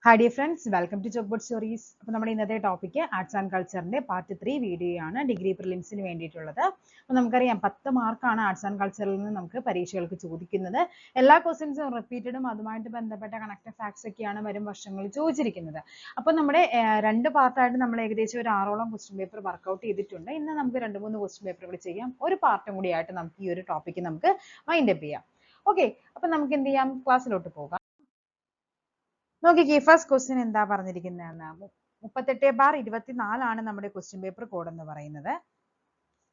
Hi dear friends, welcome to Chalkboard Stories. അപ്പോൾ നമ്മുടെ ഇന്നത്തെ ടോപ്പിക് ആർട്സ് ആൻഡ് കൾച്ചറിന്റെ പാർട്ട് 3 വീഡിയോ ആണ് ഡിഗ്രി പ്രിലിംസിന് വേണ്ടിയിട്ടുള്ളത്. അപ്പോൾ നമുക്കറിയാം 10 മാർക്കാണ് ആർട്സ് ആൻഡ് കൾച്ചറിൽ നിന്ന് നമുക്ക് പരീക്ഷകൾക്ക് ചോദിക്കുന്നത്. എല്ലാ ക്വസ്റ്റ്യൻസും റിപ്പീറ്റഡും അതുമായിട്ട് ബന്ധപ്പെട്ട കണക്റ്റഡ് ഫാക്ട്സ് ഒക്കെയാണ് വരും വർഷങ്ങളിൽ ചോദിച്ചിരിക്കുന്നത്. അപ്പോൾ നമ്മുടെ രണ്ട് പാർട്ടായിട്ട് നമ്മൾ ഏകദേശം ഒരു 6ഓളം ക്വസ്റ്റ്യൻ പേപ്പർ വർക്ക്ഔട്ട് ചെയ്തിട്ടുണ്ട്. ഇന്ന് നമുക്ക് 2-3 ക്വസ്റ്റ്യൻ പേപ്പർ കൂടി ചെയ്യാം. ഒരു പാർട്ടും കൂടി ആയിട്ട് നമുക്ക് ഈ ഒരു ടോപ്പിക്ക് നമുക്ക് വൈൻഡ് അപ്പ് ചെയ്യാം. ഓക്കെ, അപ്പോൾ നമുക്ക് എന്ത് ചെയ്യാം, ക്ലാസ്സിലോട്ട് പോകാം. നോക്കിക്കേ, ഫസ്റ്റ് ക്വസ്റ്റ്യൻ എന്താ പറഞ്ഞിരിക്കുന്നതെന്ന്. 38/24 ആണ് നമ്മുടെ ക്വസ്റ്റ്യൻ പേപ്പർ കോഡ് എന്ന് പറയുന്നത്.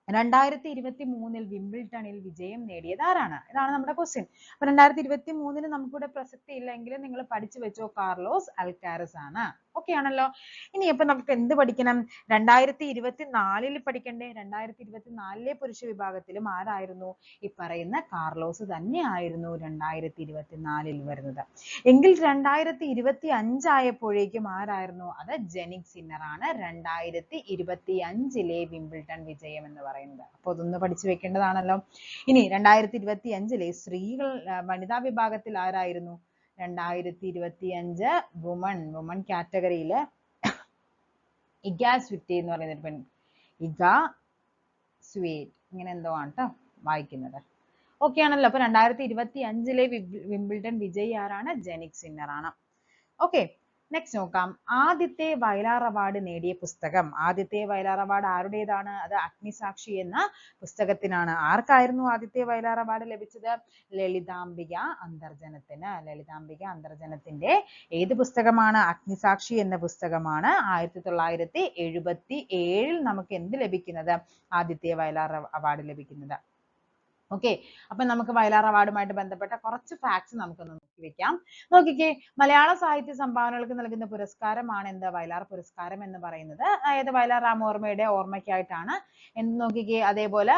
2023 വിംബിൾട്ടണിൽ വിജയം നേടിയത് ആരാണ്? ഇതാണ് നമ്മുടെ ക്വസ്റ്റ്യൻ. അപ്പൊ 2023 നമുക്കിവിടെ പ്രസക്തി ഇല്ലെങ്കിൽ നിങ്ങൾ പഠിച്ചു വെച്ചോ, കാർലോസ് അൽക്കാരസ് ആണ്. ഓക്കെ ആണല്ലോ. ഇനി അപ്പൊ നമുക്ക് എന്ത് പഠിക്കണം? 2024 പഠിക്കണ്ടേ? 2024 പുരുഷ വിഭാഗത്തിലും ആരായിരുന്നു? ഈ പറയുന്ന കാർലോസ് തന്നെ ആയിരുന്നു 2024 വരുന്നത്. എങ്കിൽ 2025 ആയപ്പോഴേക്കും ആരായിരുന്നു? അത് ജെനിക് സിന്നർ ആണ്. 2025 വിംബിൾട്ടൺ വിജയം എന്ന് പറയുന്നത്. അപ്പൊ അതൊന്ന് പഠിച്ചു വെക്കേണ്ടതാണല്ലോ. ഇനി 2025 സ്ത്രീകൾ വനിതാ വിഭാഗത്തിൽ ആരായിരുന്നു? 2025 വുമൺ കാറ്റഗറിയില് ഇഗ സ്വിറ്റി എന്ന് പറയുന്ന പെൺ, ഇഗ സ്വീറ്റ് ഇങ്ങനെ എന്തോ ആണ് ട്ടോ വായിക്കുന്നത്. ഓക്കെ ആണല്ലോ. അപ്പൊ 2025 വിംബിൾട്ടൺ വിജയി ആരാണ്? ജെനിക് സിന്നർ ആണ്. ഓക്കെ, നെക്സ്റ്റ് നോക്കാം. ആദ്യത്തെ വയലാർ അവാർഡ് നേടിയ പുസ്തകം. ആദ്യത്തെ വയലാർ അവാർഡ് ആരുടേതാണ്? അത് അഗ്നിസാക്ഷി എന്ന പുസ്തകത്തിനാണ്. ആർക്കായിരുന്നു ആദ്യത്തെ വയലാർ അവാർഡ് ലഭിച്ചത്? ലളിതാംബിക അന്തർജനത്തിന്. ലളിതാംബിക അന്തർജനത്തിന്റെ ഏത് പുസ്തകമാണ്? അഗ്നിസാക്ഷി എന്ന പുസ്തകമാണ് 1977 നമുക്ക് എന്ത് ലഭിക്കുന്നത്? ആദ്യത്തെ വയലാർ അവാർഡ് ലഭിക്കുന്നത്. ഓക്കെ, അപ്പൊ നമുക്ക് വയലാർ അവാർഡുമായിട്ട് ബന്ധപ്പെട്ട കുറച്ച് ഫാക്ട്സ് നമുക്കൊന്ന് നോക്കി വെക്കാം. നോക്കിക്കേ, മലയാള സാഹിത്യ സംഭാവനകൾക്ക് നൽകുന്ന പുരസ്കാരമാണ് എന്ത്? വയലാർ പുരസ്കാരം എന്ന് പറയുന്നത്. അതായത് വയലാർ രാമവർമ്മയുടെ ഓർമ്മയ്ക്കായിട്ടാണ്. എന്ത് നോക്കിക്കേ, അതേപോലെ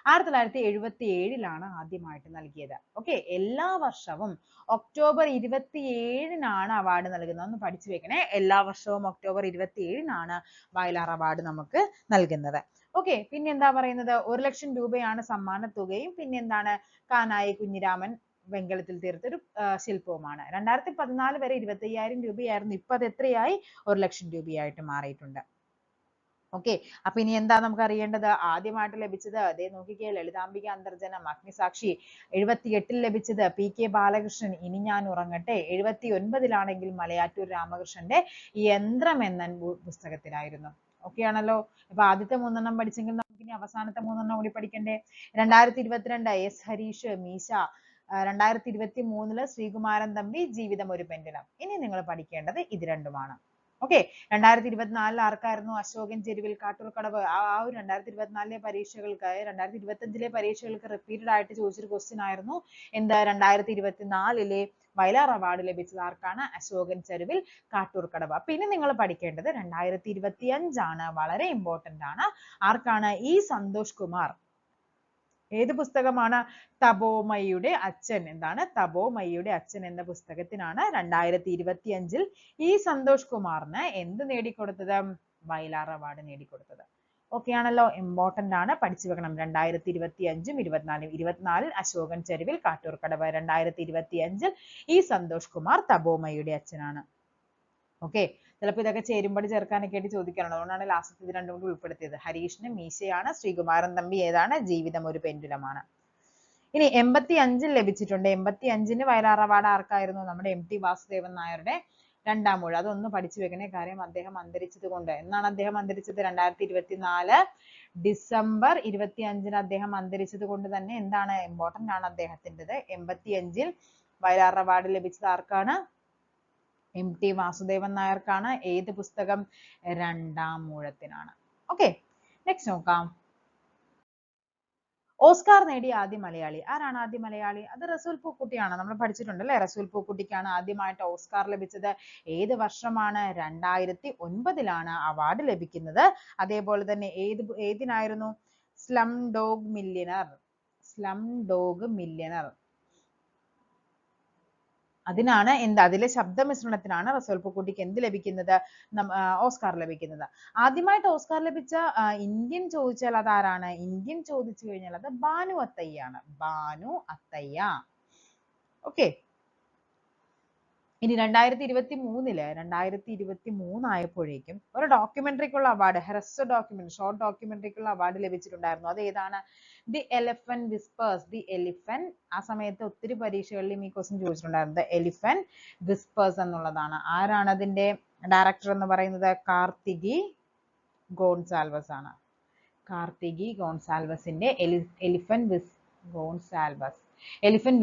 1977 ആദ്യമായിട്ട് നൽകിയത്. ഓക്കെ, എല്ലാ വർഷവും ഒക്ടോബർ 27 അവാർഡ് നൽകുന്നത്. ഒന്ന് പഠിച്ചു വെക്കണേ. എല്ലാ വർഷവും ഒക്ടോബർ 27 വയലാർ അവാർഡ് നമുക്ക് നൽകുന്നത്. ഓക്കെ, പിന്നെ എന്താ പറയുന്നത്? 1 ലക്ഷം രൂപയാണ് സമ്മാന തുകയും. പിന്നെ എന്താണ്? കാനായി കുഞ്ഞിരാമൻ വെങ്കലത്തിൽ തീർത്തൊരു ശില്പവുമാണ്. 2014 വരെ 25,000 രൂപയായിരുന്നു. ഇപ്പൊ അത് എത്രയായി? 1 ലക്ഷം രൂപയായിട്ട് മാറിയിട്ടുണ്ട്. ഓക്കെ, അപ്പൊ ഇനി എന്താ നമുക്ക് അറിയേണ്ടത്? ആദ്യമായിട്ട് ലഭിച്ചത് അതേ നോക്കിക്കേ, ലളിതാംബിക അന്തർജനം. അഗ്നിസാക്ഷി 78 ലഭിച്ചത് PK ബാലകൃഷ്ണൻ ഇനി ഞാൻ ഉറങ്ങട്ടെ. 79 മലയാറ്റൂർ രാമകൃഷ്ണന്റെ യന്ത്രം എന്ന പുസ്തകത്തിലായിരുന്നു. ഓക്കെ ആണല്ലോ. അപ്പൊ ആദ്യത്തെ 3 പഠിച്ചെങ്കിൽ നമുക്ക് ഇനി അവസാനത്തെ 3 കൂടി പഠിക്കണ്ടേ? 2022 S ഹരീഷ് മീശ. 2023 ശ്രീകുമാരൻ തമ്പി ജീവിതം ഒരു പെൻഡുലം. ഇനി നിങ്ങൾ പഠിക്കേണ്ടത് ഇത് രണ്ടുമാണ്. ഓക്കെ, 2024 ആർക്കായിരുന്നു? അശോകൻ ചെരുവിൽ കാട്ടൂർക്കടവ്. ആ ഒരു 2024 പരീക്ഷകൾക്ക് 2025 പരീക്ഷകൾക്ക് റിപ്പീറ്റഡ് ആയിട്ട് ചോദിച്ചൊരു ക്വസ്റ്റ്യൻ ആയിരുന്നു. എന്താ? 2024 വയലാർ അവാർഡ് ലഭിച്ചത് ആർക്കാണ്? അശോകൻ ചെരുവിൽ കാട്ടൂർക്കടവ്. അപ്പൊ ഇനി നിങ്ങൾ പഠിക്കേണ്ടത് 2025 വളരെ ഇമ്പോർട്ടന്റ് ആണ്. ആർക്കാണ്? ഈ സന്തോഷ് കുമാർ. ഏത് പുസ്തകമാണ്? തപോമയുടെ അച്ഛൻ. എന്താണ്? തപോമയുടെ അച്ഛൻ എന്ന പുസ്തകത്തിനാണ് 2025 ഈ സന്തോഷ് കുമാറിന് എന്ത് നേടിക്കൊടുത്തത്? വയലാർ അവാർഡ് നേടിക്കൊടുത്തത്. ഓക്കെ ആണല്ലോ. ഇമ്പോർട്ടന്റ് ആണ്, പഠിച്ചു വെക്കണം. 2025 24 അശോകൻ ചെരുവിൽ കാട്ടൂർക്കടവ്. 2025 ഈ സന്തോഷ് കുമാർ തപോമയുടെ അച്ഛനാണ്. ഓക്കെ, ചിലപ്പോൾ ഇതൊക്കെ ചേരുമ്പോൾ ചേർക്കാനൊക്കെ ആയിട്ട് ചോദിക്കാറുണ്ട്. അതുകൊണ്ടാണ് ലാസ്റ്റ് ഇത് രണ്ടും കൂടി ഉൾപ്പെടുത്തിയത്. ഹരീഷിന് മീശയാണ്, ശ്രീകുമാരൻ തമ്പി ഏതാണ്? ജീവിതം ഒരു പെൻഡുലമാണ്. ഇനി 85 ലഭിച്ചിട്ടുണ്ട്. 85 വയലാർ അവാർഡ് ആർക്കായിരുന്നു? നമ്മുടെ MT വാസുദേവൻ നായരുടെ 2ാം ഊഴം. അതൊന്ന് പഠിച്ചു വെക്കണേ. കാര്യം അദ്ദേഹം അന്തരിച്ചത് കൊണ്ട്. എന്നാണ് അദ്ദേഹം അന്തരിച്ചത്? 2024 ഡിസംബർ 25 അദ്ദേഹം അന്തരിച്ചത് കൊണ്ട് തന്നെ എന്താണ്? ഇമ്പോർട്ടന്റ് ആണ് അദ്ദേഹത്തിൻ്റെത്. 85 വയലാർ അവാർഡ് ലഭിച്ചത് ആർക്കാണ്? MT വാസുദേവൻ നായർക്കാണ്. ഏത് പുസ്തകം? 2ാം ഊഴത്തിനാണ്. ഓക്കെ, നെക്സ്റ്റ് നോക്കാം. ഓസ്കാർ നേടിയ ആദ്യ മലയാളി. ആരാണ് ആദ്യ മലയാളി? അത് റസൂൽ പൂക്കുട്ടിയാണ്. നമ്മൾ പഠിച്ചിട്ടുണ്ട് അല്ലേ? റസൂൽ പൂക്കുട്ടിക്കാണ് ആദ്യമായിട്ട് ഓസ്കാർ ലഭിച്ചത്. ഏത് വർഷമാണ്? 2009 അവാർഡ് ലഭിക്കുന്നത്. അതേപോലെ തന്നെ ഏതിനായിരുന്നു? സ്ലം ഡോഗ് മില്യനർ അതിനാണ് അതിലെ ശബ്ദമിശ്രണത്തിനാണ് റസൂൽ പൂക്കുട്ടിക്ക് എന്ത് ലഭിക്കുന്നത്? ഓസ്കാർ ലഭിക്കുന്നത്. ആദ്യമായിട്ട് ഓസ്കാർ ലഭിച്ച ഇന്ത്യൻ ചോദിച്ചാൽ അതാരാണ്? ഇന്ത്യൻ ചോദിച്ചു കഴിഞ്ഞാൽ അത് ഭാനു അത്തയ്യാണ്. ഭാനു അത്തയ്യ. ഓക്കെ, ഇനി 2023 ആയപ്പോഴേക്കും ഒരു ഡോക്യുമെന്ററിക്കുള്ള അവാർഡ്, ഹ്രസ്വ ഡോക്യുമെന്ററി, ഷോർട്ട് ഡോക്യുമെന്ററിക്കുള്ള അവാർഡ് ലഭിച്ചിട്ടുണ്ടായിരുന്നു. അത് ഏതാണ്? The elephant whispers. The elephant, ആ സമയത്ത് ഒത്തിരി പരീക്ഷകളിലും ഈ ക്വസ്റ്റ്യൻ ചോദിച്ചിട്ടുണ്ടായിരുന്നു. ദ എലിഫന്റ് വിസ്പേഴ്സ് എന്നുള്ളതാണ്. ആരാണ് അതിന്റെ ഡയറക്ടർ എന്ന് പറയുന്നത്? കാർത്തികി ഗോൺസാൽവസ് ആണ്. കാർത്തികി ഗോൺസാൽവസിന്റെ എലിഫന്റ്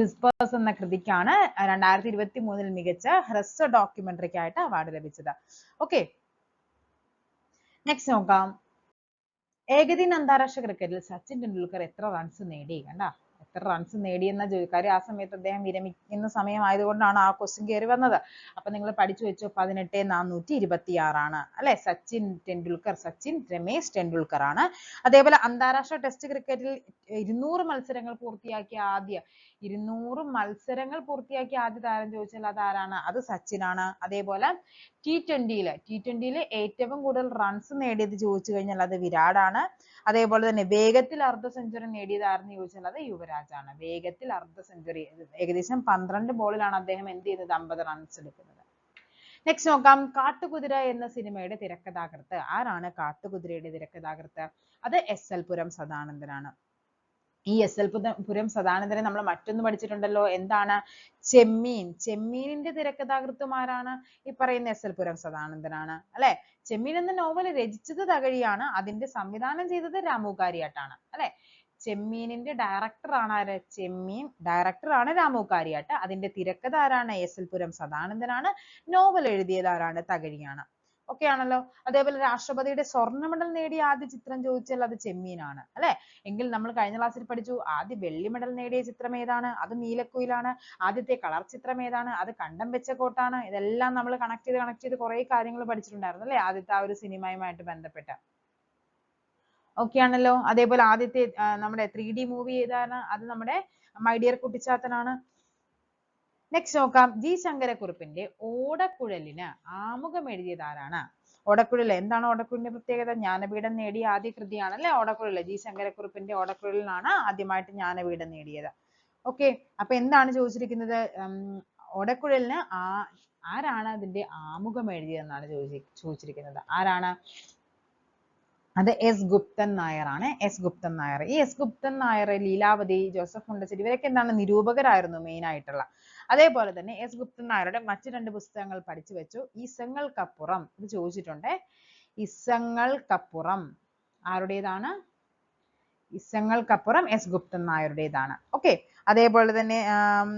വിസ്പേഴ്സ് എന്ന കൃതിക്കാണ് 2023 മികച്ച ഹ്രസ്വ ഡോക്യുമെന്ററിക്കായിട്ട് അവാർഡ് ലഭിച്ചത്. ഓക്കെ, നെക്സ്റ്റ് നോക്കാം. ഏകദിന അന്താരാഷ്ട്ര ക്രിക്കറ്റിൽ സച്ചിൻ ടെണ്ടുൽക്കർ എത്ര റൺസ് നേടി? കണ്ട, എത്ര റൺസ് നേടിയെന്ന കാര്യം ആ സമയത്ത് അദ്ദേഹം വിരമിക്കുന്ന സമയമായതുകൊണ്ടാണ് ആ ക്വസ്റ്റ്യൻ കയറി വന്നത്. അപ്പൊ നിങ്ങൾ പഠിച്ചു വെച്ചോ, 18,426 ആണ് അല്ലെ. സച്ചിൻ രമേശ് ടെണ്ടുൽക്കർ ആണ്. അതേപോലെ അന്താരാഷ്ട്ര ടെസ്റ്റ് ക്രിക്കറ്റിൽ 200 മത്സരങ്ങൾ പൂർത്തിയാക്കിയ ആദ്യ 200 മത്സരങ്ങൾ പൂർത്തിയാക്കിയ ആദ്യ താരം ചോദിച്ചാൽ അത് ആരാണ്? അത് സച്ചിനാണ്. അതേപോലെ T20 ഏറ്റവും കൂടുതൽ റൺസ് നേടിയത് ചോദിച്ചു കഴിഞ്ഞാൽ അത് വിരാടാണ്. അതേപോലെ തന്നെ വേഗത്തിൽ അർദ്ധ സെഞ്ചുറി നേടിയതാരെന്ന് ചോദിച്ചാൽ അത് യുവരാജാണ്. വേഗത്തിൽ അർദ്ധ സെഞ്ചുറി, ഏകദേശം 12 ബോളിലാണ് അദ്ദേഹം എന്ത് ചെയ്തത്? 50 റൺസ് എടുക്കുന്നത്. നെക്സ്റ്റ് നോക്കാം. കാട്ടുകുതിര എന്ന സിനിമയുടെ തിരക്കഥാകൃത്ത് ആരാണ്? കാട്ടുകുതിരയുടെ തിരക്കഥാകൃത്ത് അത് SL പുരം സദാനന്ദനാണ്. ഈ SL പുരം സദാനന്ദനെ നമ്മൾ മറ്റൊന്ന് പഠിച്ചിട്ടുണ്ടല്ലോ, എന്താണ്? ചെമ്മീനിന്റെ തിരക്കഥാകൃത്തും ആരാണ്? ഈ പറയുന്ന SL പുരം സദാനന്ദനാണ് അല്ലെ. ചെമ്മീൻ എന്ന നോവൽ രചിച്ചത് തകഴിയാണ്, അതിന്റെ സംവിധാനം ചെയ്തത് രാമു കാര്യാട്ടാണ് അല്ലെ. ചെമ്മീനിന്റെ ഡയറക്ടർ ആണ് ആര്? ഡയറക്ടർ ആണ് രാമു കാര്യാട്ട്. അതിന്റെ തിരക്കഥ ആരാണ്? SL പുരം സദാനന്ദനാണ്. നോവൽ എഴുതിയത് ആരാണ്? തകഴിയാണ്. ഓക്കെ ആണല്ലോ. അതേപോലെ രാഷ്ട്രപതിയുടെ സ്വർണ്ണ മെഡൽ നേടിയ ആദ്യ ചിത്രം ചോദിച്ചാൽ അത് ചെമ്മീനാണ് അല്ലെ. എങ്കിൽ നമ്മൾ കഴിഞ്ഞ ക്ലാസ്സിൽ പഠിച്ചു, ആദ്യ വെള്ളി മെഡൽ നേടിയ ചിത്രം ഏതാണ്? അത് നീലക്കുയിലാണ്. ആദ്യത്തെ കളർ ചിത്രം ഏതാണ്? അത് കണ്ടം വെച്ച കോട്ടാണ്. ഇതെല്ലാം നമ്മൾ കണക്ട് ചെയ്ത് കുറെ കാര്യങ്ങൾ പഠിച്ചിട്ടുണ്ടായിരുന്നു അല്ലെ, ആദ്യത്തെ ആ ഒരു സിനിമയുമായിട്ട് ബന്ധപ്പെട്ട്. ഓക്കെ ആണല്ലോ. അതേപോലെ ആദ്യത്തെ നമ്മുടെ 3D മൂവി ഏതാണ്? അത് നമ്മുടെ മൈ ഡിയർ കുട്ടിച്ചാത്തനാണ്. നെക്സ്റ്റ് നോക്കാം. ജി ശങ്കരക്കുറുപ്പിന്റെ ഓടക്കുഴലിന് ആമുഖം എഴുതിയത് ആരാണ്? ഓടക്കുഴൽ എന്താണ്? ഓടക്കുഴലിന്റെ പ്രത്യേകത? ജ്ഞാനപീഠം നേടിയ ആദ്യ കൃതിയാണ് അല്ലെ ഓടക്കുഴൽ. ജി ശങ്കരക്കുറുപ്പിന്റെ ഓടക്കുഴലിനാണ് ആദ്യമായിട്ട് ജ്ഞാനപീഠം നേടിയത്. ഓക്കെ, അപ്പൊ എന്താണ് ചോദിച്ചിരിക്കുന്നത്? ഓടക്കുഴലിന് ആരാണ് അതിന്റെ ആമുഖം എഴുതിയതെന്നാണ് ചോദിച്ചിരിക്കുന്നത്. ആരാണ്? അത് എസ് ഗുപ്തൻ നായർ ആണ്. എസ് ഗുപ്തൻ നായർ. ഈ എസ് ഗുപ്തൻ നായർ, ലീലാവതി, ജോസഫ് മുണ്ടശ്ശേരി ഇവരൊക്കെ എന്താണ്? നിരൂപകരായിരുന്നു മെയിൻ ആയിട്ടുള്ള. അതേപോലെ തന്നെ എസ് ഗുപ്തൻ നായരുടെ മറ്റു 2 പുസ്തകങ്ങൾ പഠിച്ചു വെച്ചു. ഇസങ്ങൾക്കപ്പുറം, ഇത് ചോദിച്ചിട്ടുണ്ട്. ഇസങ്ങൾക്കപ്പുറം ആരുടേതാണ്? ഇസങ്ങൾക്കപ്പുറം എസ് ഗുപ്തൻ നായരുടേതാണ്. ഓക്കെ, അതേപോലെ തന്നെ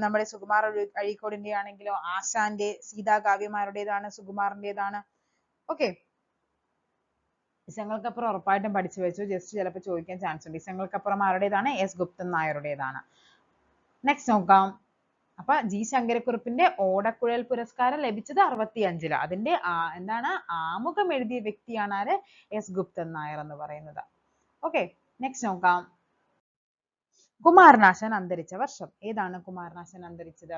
നമ്മുടെ സുകുമാർ അഴീക്കോടിന്റെ ആണെങ്കിലോ ആശാന്റെ സീതാകാവ്യമാരുടേതാണ്, സുകുമാറിന്റേതാണ്. ഓക്കെ, ഇസങ്ങൾക്കപ്പുറം ഉറപ്പായിട്ടും പഠിച്ചു വെച്ചു. ജസ്റ്റ് ചിലപ്പോൾ ചോദിക്കാൻ ചാൻസ് ഉണ്ട്. ഇസങ്ങൾക്കപ്പുറം ആരുടേതാണ്? എസ് ഗുപ്തൻ നായരുടേതാണ്. നെക്സ്റ്റ് നോക്കാം. അപ്പൊ ജി ശങ്കരക്കുറുപ്പിന്റെ ഓടക്കുഴൽ പുരസ്കാരം ലഭിച്ചത് 65-ല്. അതിന്റെ എന്താണ്? ആമുഖം എഴുതിയ വ്യക്തിയാണ് ആര്? എസ് ഗുപ്തൻ നായർ എന്ന് പറയുന്നത്. ഓക്കെ, നെക്സ്റ്റ് നോക്കാം. കുമാരനാശാൻ അന്തരിച്ച വർഷം ഏതാണ്? കുമാരനാശാൻ അന്തരിച്ചത്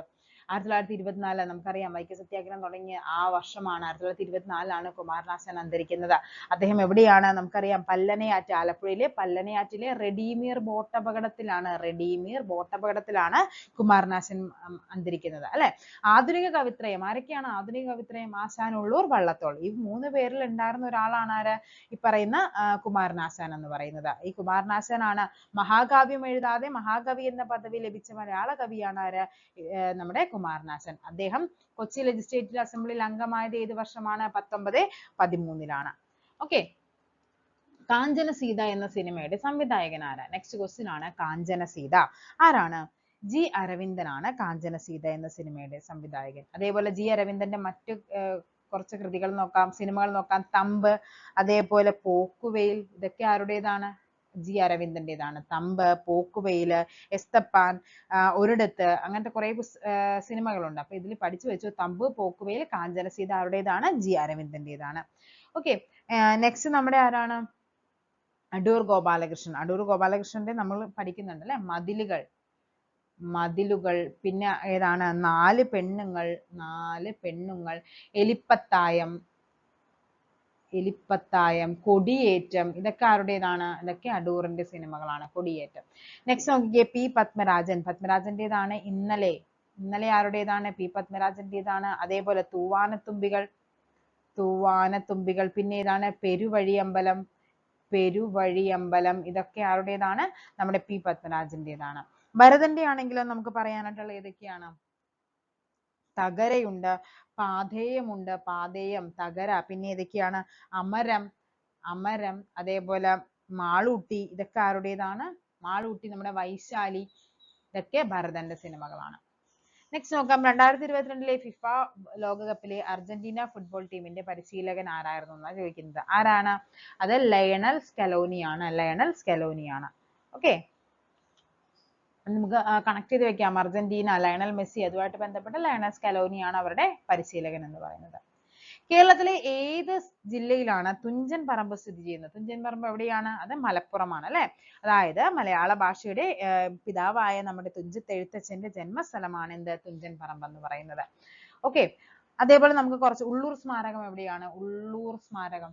1924. നമുക്കറിയാം വൈക്കം സത്യാഗ്രഹം തുടങ്ങിയ ആ വർഷമാണ്. 1924 കുമാരനാശാൻ അന്തരിക്കുന്നത്. അദ്ദേഹം എവിടെയാണ്? നമുക്കറിയാം പല്ലനയാറ്റ്, ആലപ്പുഴയിലെ പല്ലനയാറ്റിലെ റെഡീമിയർ ബോട്ടപകടത്തിലാണ് കുമാരനാശാൻ അന്തരിക്കുന്നത് അല്ലെ. ആധുനിക കവിത്രയം ആരൊക്കെയാണ്? ആധുനിക കവിത്രയം ആശാൻ, ഉള്ളൂർ, വള്ളത്തോൾ. ഈ 3 പേരിൽ ഉണ്ടായിരുന്ന ഒരാളാണ് ആര്? ഈ പറയുന്ന കുമാരനാശാൻ എന്ന് പറയുന്നത്. ഈ കുമാരനാശാനാണ് മഹാകാവ്യം എഴുതാതെ മഹാകവി എന്ന പദവി ലഭിച്ച മലയാള കവിയാണ് ആര്? നമ്മുടെ കുമാരനാശാൻ. അദ്ദേഹം കൊച്ചി ലെജിസ്ലേറ്റീവ് അസംബ്ലിയിൽ അംഗമായത് ഏത് വർഷമാണ്? 1913-ലാണ്. ഓക്കെ, കാഞ്ചന സീത എന്ന സിനിമയുടെ സംവിധായകൻ ആരാ? നെക്സ്റ്റ് ക്വസ്റ്റ്യൻ ആണ്. കാഞ്ചന സീത ആരാണ്? ജി അരവിന്ദനാണ് കാഞ്ചന സീത എന്ന സിനിമയുടെ സംവിധായകൻ. അതേപോലെ ജി അരവിന്ദന്റെ മറ്റു കുറച്ച് കൃതികൾ നോക്കാം, സിനിമകൾ നോക്കാം. തമ്പ്, അതേപോലെ പോക്കുവെയിൽ, ഇതൊക്കെ ആരുടേതാണ്? ജി അരവിന്ദന്റേതാണ്. തമ്പ്, പോക്കുവെയില്, എസ്തപ്പാൻ, ഒരിടത്ത്, അങ്ങനത്തെ കുറെ സിനിമകളുണ്ട്. അപ്പൊ ഇതിൽ പഠിച്ചു വെച്ചു. തമ്പ്, പോക്കുവെയിൽ, കാഞ്ചന സീത ആരുടേതാണ്? ജി അരവിന്ദന്റേതാണ്. ഓക്കെ, നെക്സ്റ്റ് നമ്മുടെ ആരാണ്? അടൂർ ഗോപാലകൃഷ്ണൻ. അടൂർ ഗോപാലകൃഷ്ണന്റെ നമ്മൾ പഠിക്കുന്നുണ്ട് അല്ലെ. മതിലുകൾ, പിന്നെ ഏതാണ്? 4 പെണ്ണുങ്ങൾ, എലിപ്പത്തായം, കൊടിയേറ്റം, ഇതൊക്കെ ആരുടേതാണ്? ഇതൊക്കെ അടൂറിന്റെ സിനിമകളാണ്. കൊടിയേറ്റം. നെക്സ്റ്റ് നോക്കിക്കേ. പി പത്മരാജന്റേതാണ് ഇന്നലെ. ഇന്നലെ ആരുടേതാണ്? പി പത്മരാജന്റേതാണ്. അതേപോലെ തൂവാനത്തുമ്പികൾ, തൂവാനത്തുമ്പികൾ. പിന്നെ ഏതാണ്? പെരുവഴിയമ്പലം, പെരുവഴിയമ്പലം. ഇതൊക്കെ ആരുടേതാണ്? നമ്മുടെ പി പത്മരാജന്റേതാണ്. ഭരതന്റെ ആണെങ്കിലോ നമുക്ക് പറയാനായിട്ടുള്ള ഏതൊക്കെയാണ്? തകരയുണ്ട്, പാഥേയമുണ്ട്, പാഥേയം, തകര. പിന്നെ ഏതൊക്കെയാണ്? അമരം, അമരം. അതേപോലെ മാളൂട്ടി. ഇതൊക്കെ ആരുടേതാണ്? മാളൂട്ടി നമ്മുടെ വൈശാലി. ഇതൊക്കെ ഭരതന്റെ സിനിമകളാണ്. നെക്സ്റ്റ് നോക്കാം. 2022 ഫിഫ ലോകകപ്പിലെ അർജന്റീന ഫുട്ബോൾ ടീമിന്റെ പരിശീലകൻ ആരായിരുന്നു എന്നാണ് ചോദിക്കുന്നത്. ആരാണ്? അത് ലയണൽ സ്കലോനിയാണ്. ലയണൽ സ്കലോനിയാണ്. ഓക്കെ, നമുക്ക് കണക്ട് ചെയ്ത് വെക്കാം. അർജന്റീന, ലയണൽ മെസ്സി, അതുമായിട്ട് ബന്ധപ്പെട്ട ലയണൽ സ്കലോനിയാണ് അവരുടെ പരിശീലകൻ എന്ന് പറയുന്നത്. കേരളത്തിലെ ഏത് ജില്ലയിലാണ് തുഞ്ചൻ പറമ്പ് സ്ഥിതി ചെയ്യുന്നത്? തുഞ്ചൻ പറമ്പ് എവിടെയാണ്? അത് മലപ്പുറമാണ് അല്ലെ. അതായത് മലയാള ഭാഷയുടെ പിതാവായ നമ്മുടെ തുഞ്ചത്തെഴുത്തച്ഛന്റെ ജന്മസ്ഥലമാണ് എന്ത്? തുഞ്ചൻ പറമ്പ് എന്ന് പറയുന്നത്. ഓക്കെ, അതേപോലെ നമുക്ക് കുറച്ച് ഉള്ളൂർ സ്മാരകം എവിടെയാണ്? ഉള്ളൂർ സ്മാരകം,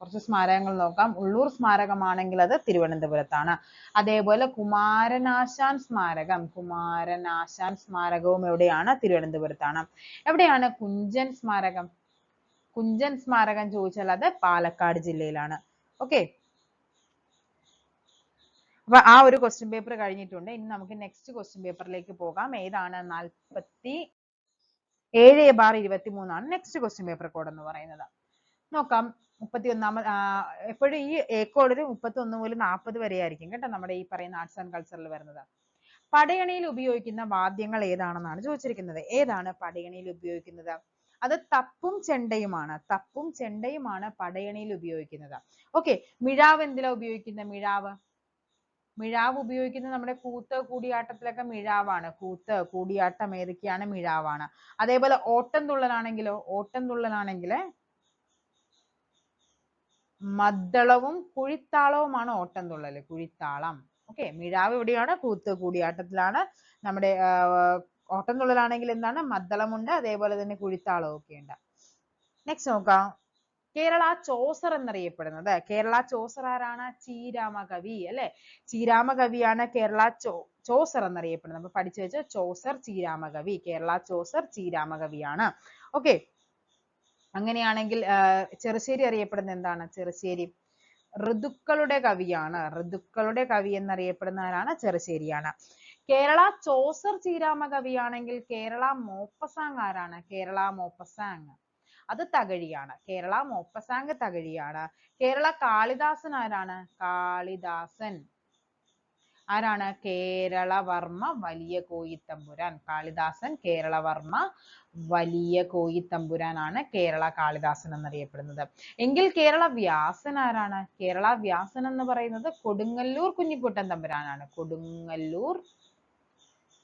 കുറച്ച് സ്മാരകങ്ങൾ നോക്കാം. ഉള്ളൂർ സ്മാരകമാണെങ്കിൽ അത് തിരുവനന്തപുരത്താണ്. അതേപോലെ കുമാരനാശാൻ സ്മാരകം, കുമാരനാശാൻ സ്മാരകവും എവിടെയാണ്? തിരുവനന്തപുരത്താണ്. എവിടെയാണ് കുഞ്ചൻ സ്മാരകം? കുഞ്ചൻ സ്മാരകം ചോദിച്ചാൽ അത് പാലക്കാട് ജില്ലയിലാണ്. ഓക്കെ, അപ്പൊ ആ ഒരു ക്വസ്റ്റ്യൻ പേപ്പർ കഴിഞ്ഞിട്ടുണ്ട്. ഇനി നമുക്ക് നെക്സ്റ്റ് ക്വസ്റ്റ്യൻ പേപ്പറിലേക്ക് പോകാം. ഏതാണ്? 47/23 നെക്സ്റ്റ് ക്വസ്റ്റ്യൻ പേപ്പർ കോഡ് എന്ന് പറയുന്നത്. നോക്കാം. 31 എപ്പോഴും ഈ എ കോഡിൽ 31 മുതൽ 40 വരെ ആയിരിക്കും കേട്ടോ നമ്മുടെ ഈ പറയുന്ന ആർട്സ് ആൻഡ് കൾച്ചറിൽ വരുന്നത്. പടയണിയിൽ ഉപയോഗിക്കുന്ന വാദ്യങ്ങൾ ഏതാണെന്നാണ് ചോദിച്ചിരിക്കുന്നത്. ഏതാണ് പടയണിയിൽ ഉപയോഗിക്കുന്നത്? അത് തപ്പും ചെണ്ടയുമാണ്. തപ്പും ചെണ്ടയുമാണ് പടയണിയിൽ ഉപയോഗിക്കുന്നത്. ഓക്കെ, മിഴാവ് എന്തിലാ ഉപയോഗിക്കുന്നത്? മിഴാവ്, മിഴാവ് ഉപയോഗിക്കുന്നത് നമ്മുടെ കൂത്ത് കൂടിയാട്ടത്തിലൊക്കെ മിഴാവാണ്. കൂത്ത് കൂടിയാട്ടം ഏതൊക്കെയാണ്? മിഴാവാണ്. അതേപോലെ ഓട്ടം തുള്ളലാണെങ്കിലോ? ഓട്ടം തുള്ളലാണെങ്കിൽ മദ്ദളവും കുഴിത്താളവുമാണ് ഓട്ടം തുള്ളല്. കുഴിത്താളം. ഓക്കെ, മിഴാവ് എവിടെയാണ്? കൂത്ത് കൂടിയാട്ടത്തിലാണ്. നമ്മുടെ ഓട്ടം തുള്ളലാണെങ്കിൽ എന്താണ്? മദ്ദളമുണ്ട്, അതേപോലെ തന്നെ കുഴിത്താളവും ഒക്കെ ഉണ്ട്. നെക്സ്റ്റ് നോക്കാം. കേരള ചോസർ എന്നറിയപ്പെടുന്നത്. കേരള ചോസർ ആരാണ്? ചീരാമകവി അല്ലെ. ചീരാമകവിയാണ് കേരള ചോസർ എന്നറിയപ്പെടുന്നത്. അപ്പൊ പഠിച്ചു വെച്ച് ചോസർ, ചീരാമകവി. കേരള ചോസർ ചീരാമകവിയാണ്. ഓക്കെ, അങ്ങനെയാണെങ്കിൽ ചെറുശ്ശേരി അറിയപ്പെടുന്നത് എന്താണ്? ചെറുശ്ശേരി ഋതുക്കളുടെ കവിയാണ്. ഋതുക്കളുടെ കവി എന്നറിയപ്പെടുന്ന ആരാണ്? ചെറുശ്ശേരിയാണ്. കേരള ചോസർ ചീരാമ കവിയാണെങ്കിൽ കേരള മോപ്പസാങ് ആരാണ്? കേരള മോപ്പസാങ് അത് തകഴിയാണ്. കേരള മോപ്പസാങ് തകഴിയാണ്. കേരള കാളിദാസൻ ആരാണ്? കാളിദാസൻ ആരാണ്? കേരളവർമ്മ വലിയ കോയിത്തമ്പുരാൻ. കാളിദാസൻ കേരളവർമ്മ വലിയ കോയിത്തമ്പുരാനാണ് കേരള കാളിദാസൻ എന്നറിയപ്പെടുന്നത്. എങ്കിൽ കേരള വ്യാസൻ ആരാണ്? കേരള വ്യാസൻ എന്ന് പറയുന്നത് കൊടുങ്ങല്ലൂർ കുഞ്ഞിക്കുട്ടൻ തമ്പുരാനാണ്. കൊടുങ്ങല്ലൂർ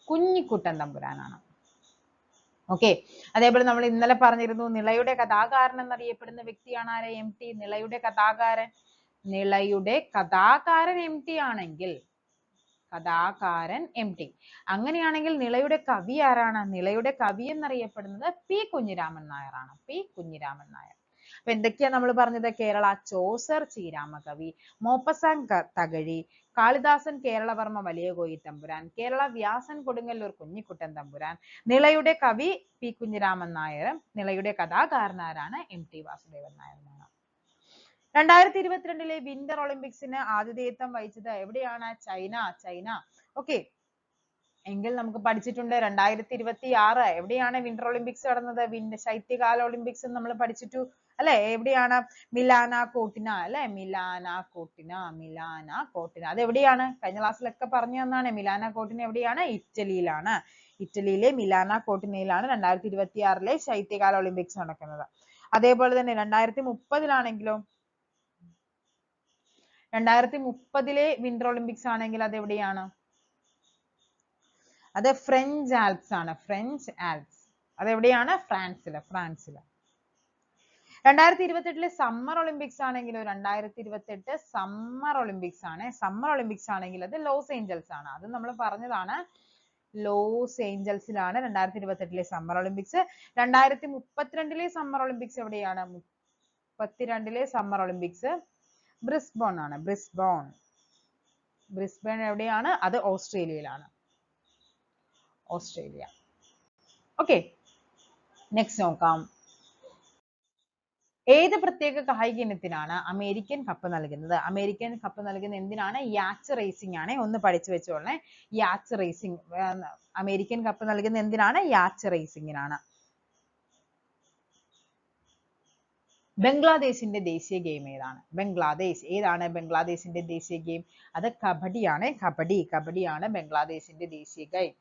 കുഞ്ഞിക്കുട്ടൻ തമ്പുരാനാണ്. ഓക്കെ, അതേപോലെ നമ്മൾ ഇന്നലെ പറഞ്ഞിരുന്നു നിളയുടെ കഥാകാരൻ എന്നറിയപ്പെടുന്ന വ്യക്തിയാണ് ആരെ? MT. നിളയുടെ കഥാകാരൻ, നിളയുടെ കഥാകാരൻ MT ആണെങ്കിൽ, കഥാകാരൻ MT അങ്ങനെയാണെങ്കിൽ നിളയുടെ കവി ആരാണ്? നിളയുടെ കവി എന്നറിയപ്പെടുന്നത് P കുഞ്ഞിരാമൻ നായരാണ്. P കുഞ്ഞിരാമൻ നായർ. അപ്പൊ എന്തൊക്കെയാ നമ്മൾ പറഞ്ഞത്? കേരള ചോസർ ചീരാമകവി, മോപ്പസാങ് തകഴി, കാളിദാസൻ കേരളവർമ്മ വലിയ കോയിത്തമ്പുരാൻ, കേരള വ്യാസൻ കൊടുങ്ങല്ലൂർ കുഞ്ഞിക്കുട്ടൻ തമ്പുരാൻ, നിളയുടെ കവി P കുഞ്ഞിരാമൻ നായർ, നിളയുടെ കഥാകാരൻ ആരാണ്? MT വാസുദേവൻ നായർ. 2022 വിന്റർ ഒളിമ്പിക്സിന് ആതിഥേയത്വം വഹിച്ചത് എവിടെയാണ്? ചൈന. ചൈന. ഓക്കെ, എങ്കിൽ നമുക്ക് പഠിച്ചിട്ടുണ്ട് 2026 എവിടെയാണ് വിന്റർ ഒളിമ്പിക്സ് നടന്നത്? ശൈത്യകാല ഒളിമ്പിക്സ് നമ്മൾ പഠിച്ചിട്ടു അല്ലെ. എവിടെയാണ്? മിലാന കോർട്ടിന അല്ലെ. മിലാന കോർട്ടിന, മിലാന കോർട്ടിന അത് എവിടെയാണ്? കഴിഞ്ഞ ക്ലാസ്സിലൊക്കെ പറഞ്ഞു തന്നാണ്. മിലാന കോർട്ടിന എവിടെയാണ്? ഇറ്റലിയിലാണ്. ഇറ്റലിയിലെ മിലാന കോർട്ടിനയിലാണ് 2026 ശൈത്യകാല ഒളിമ്പിക്സ് നടക്കുന്നത്. അതേപോലെ തന്നെ 2030 2030 വിന്റർ ഒളിമ്പിക്സ് ആണെങ്കിൽ അത് എവിടെയാണ്? അത് ഫ്രഞ്ച് ആൽപ്സ് ആണ്. ഫ്രഞ്ച് ആൽപ്സ് അത് എവിടെയാണ്? ഫ്രാൻസില്. 2028 സമ്മർ ഒളിമ്പിക്സ് ആണെങ്കിലോ? 2028 സമ്മർ ഒളിമ്പിക്സ് ആണ്. സമ്മർ ഒളിമ്പിക്സ് ആണെങ്കിൽ അത് ലോസ് ഏഞ്ചൽസ് ആണ്. അത് നമ്മൾ പറഞ്ഞതാണ്. ലോസ് ഏഞ്ചൽസിലാണ് 2028 സമ്മർ ഒളിമ്പിക്സ്. 2032 സമ്മർ ഒളിമ്പിക്സ് എവിടെയാണ്? 32 സമ്മർ ഒളിമ്പിക്സ് ബ്രിസ്ബോൺ ആണ്. ബ്രിസ്ബോൺ. ബ്രിസ്ബേൺ എവിടെയാണ്? അത് ഓസ്ട്രേലിയയിലാണ്. ഓസ്ട്രേലിയ. ഓക്കെ, നെക്സ്റ്റ് നോക്കാം. ഏത് പ്രത്യേക കായിക ഇനത്തിനാണ് അമേരിക്കൻ കപ്പ് നൽകുന്നത്? അമേരിക്കൻ കപ്പ് നൽകുന്നത് എന്തിനാണ്? യാച്ച് റേസിംഗ് ആണ്. ഒന്ന് പഠിച്ചു വെച്ചോളണേ. Yacht racing. അമേരിക്കൻ കപ്പ് നൽകുന്നത് എന്തിനാണ്? യാച്ച് റേസിംഗിനാണ്. ബംഗ്ലാദേശിന്റെ ദേശീയ ഗെയിം ഏതാണ്? ബംഗ്ലാദേശ് ഏതാണ് ബംഗ്ലാദേശിന്റെ ദേശീയ ഗെയിം? അത് കബഡിയാണ്. കബഡിയാണ് ബംഗ്ലാദേശിന്റെ ദേശീയ ഗെയിം.